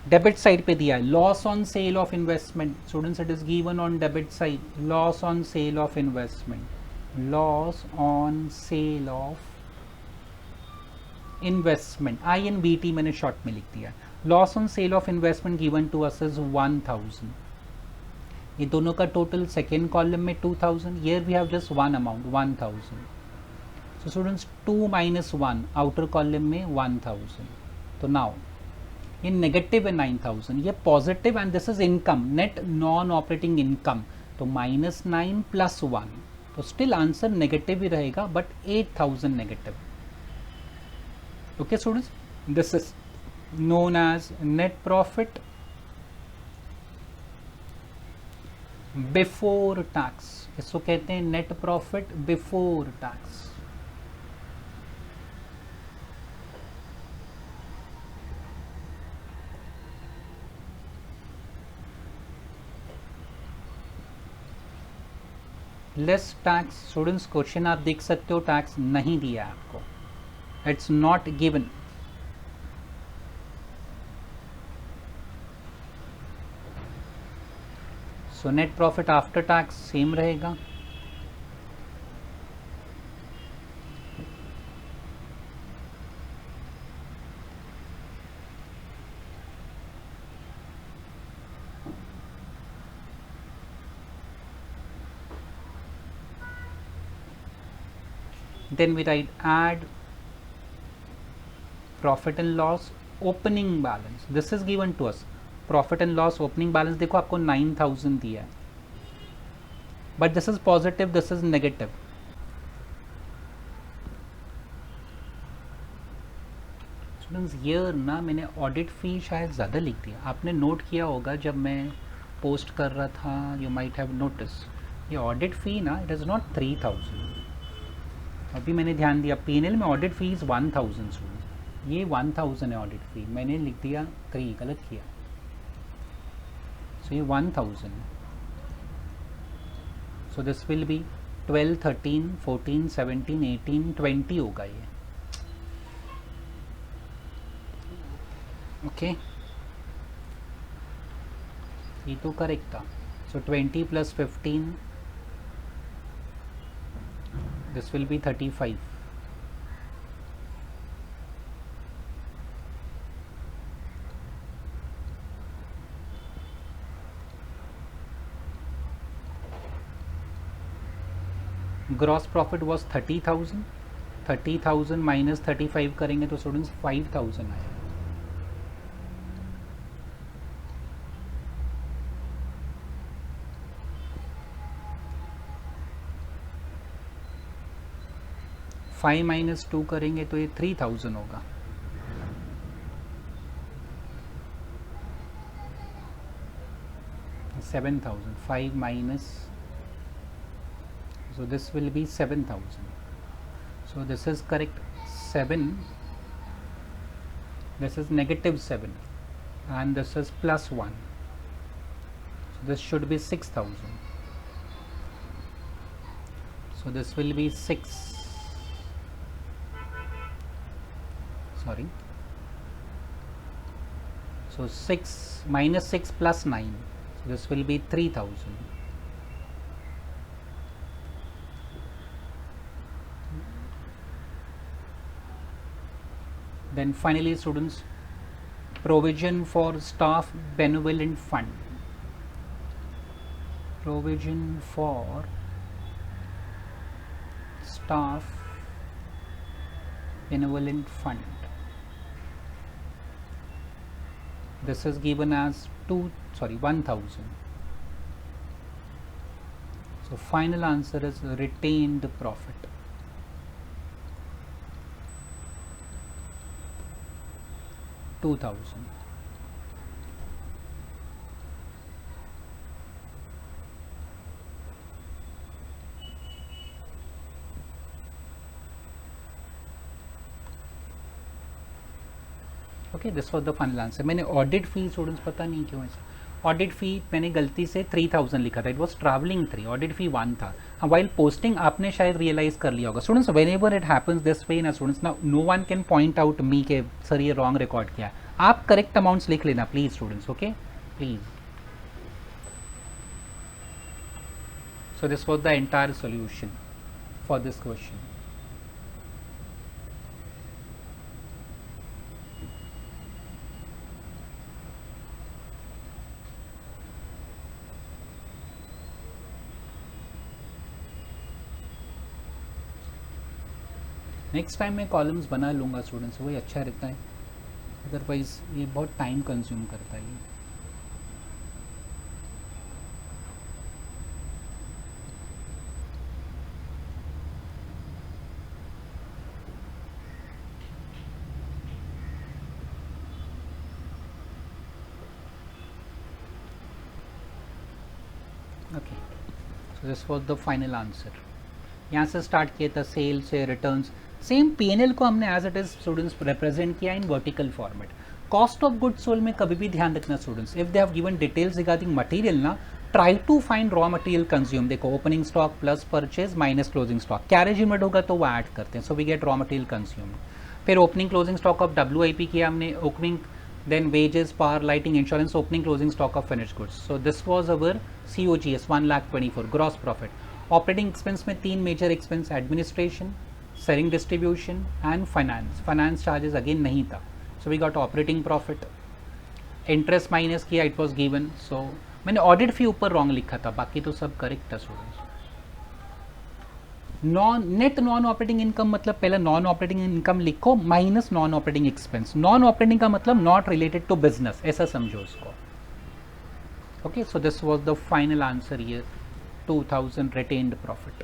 डेबिट साइड पे दिया है loss on sale of investment. Students it is given on debit side, loss on sale of investment, loss on sale of investment, INVT मैंने शॉर्ट में लिख दिया. Loss on sale of investment given to us is 1000. ये दोनों का टोटल सेकेंड कॉलम में 2000, here we have just one amount 1000. So students 2 minus 1 outer column में 1000. तो नाउ ये नेगेटिव है 9000, ये positive, and this is income, net non operating income, तो -9 + 1, तो स्टिल आंसर नेगेटिव ही रहेगा, but 8000 negative. Okay students, this is known as net profit before tax. इसको कहते हैं net profit before tax. Less tax. Students question आप देख सकते हो, टैक्स नहीं दिया है आपको, it's not given. So net profit after tax same रहेगा. Then we write add profit and loss opening balance. This is given to us. Profit and loss opening balance देखो आपको 9000 दिया है, but this is positive, this is negative. Students here ना मैंने ऑडिट फी शायद ज़्यादा लिख दिया, आपने नोट किया होगा जब मैं पोस्ट कर रहा था, यू माइट हैव नोटिस, ये ऑडिट फी ना इट इज़ नॉट 3000. अभी मैंने ध्यान दिया P&L में ऑडिट फीस 1000 स्टूडेंट, ये 1000 है ऑडिट फी, मैंने लिख दिया 3, गलत किया. सो ये 1000 है. सो दिस विल बी 12, 13, 14, 17, 18, 20 होगा ये. ओके, ये तो करेक्ट था. सो 20 + 15, this will be 35. Gross profit was 30,000. 30,000 minus 35 करेंगे तो स्टूडेंट्स 5000 आएगा. फाइव माइनस 2 करेंगे तो ये 3000 होगा. $7,000. 5 minus, so this will be 7,000. So this is correct. 7, this is -7, and this is +1. So this should be 6,000. So this will be 6, sorry, so 6 minus 6 plus 9, so this will be 3000. Then finally students, provision for staff benevolent fund, provision for staff benevolent fund, this is given as 1000. So final answer is retained profit. $2,000. Okay, this was the final answer. मैंने ऑडिट फी स्टूडेंट्स पता नहीं क्यों ऐसा, ऑडिट फी मैंने गलती से 3000 लिखा था, इट वॉज ट्रैवलिंग 3, ऑडिट फी 1 था. हाँ, वाइल पोस्टिंग आपने शायद रियलाइज कर लिया होगा students. Whenever it happens this way ना स्टूडेंट्स, ना no one can point out me के सर ये रॉन्ग रिकॉर्ड किया है. आप करेक्ट अमाउंट्स लिख लेना please students. Okay please. So this was the entire solution for this question. Next time मैं कॉलम्स बना लूँगा स्टूडेंट्स, वही अच्छा रहता है, अदरवाइज ये बहुत टाइम कंज्यूम करता है. Okay, so this was the final answer. यहाँ से स्टार्ट किया था सेल से रिटर्न्स. सेम P&L को हमने as it is students represent किया in vertical format. Cost of goods sold में कभी भी ध्यान रखना students, if they have given details regarding material ना, try to find raw material consume. देखो opening stock plus purchase minus closing stock, carriage unit होगा तो वो ऐड करते हैं, so we get raw material consume. फिर opening closing stock of WIP किया हमने, opening then wages, power, lighting, insurance, opening closing stock of finished goods. So this was our COGS 1,24,000 gross profit. Operating expense में 3 major expense, administration, selling, distribution and finance. Finance charges again नहीं था, so we got operating profit. Interest minus किया, it was given. So मैंने audit fee ऊपर wrong लिखा था, बाकी तो सब correct था students. Net non operating income मतलब पहले नॉन ऑपरेटिंग इनकम लिखो minus non operating expense. Non operating का मतलब नॉट रिलेटेड टू बिजनेस, ऐसा समझो उसको. Okay, so this was the final answer here, 2000 retained profit.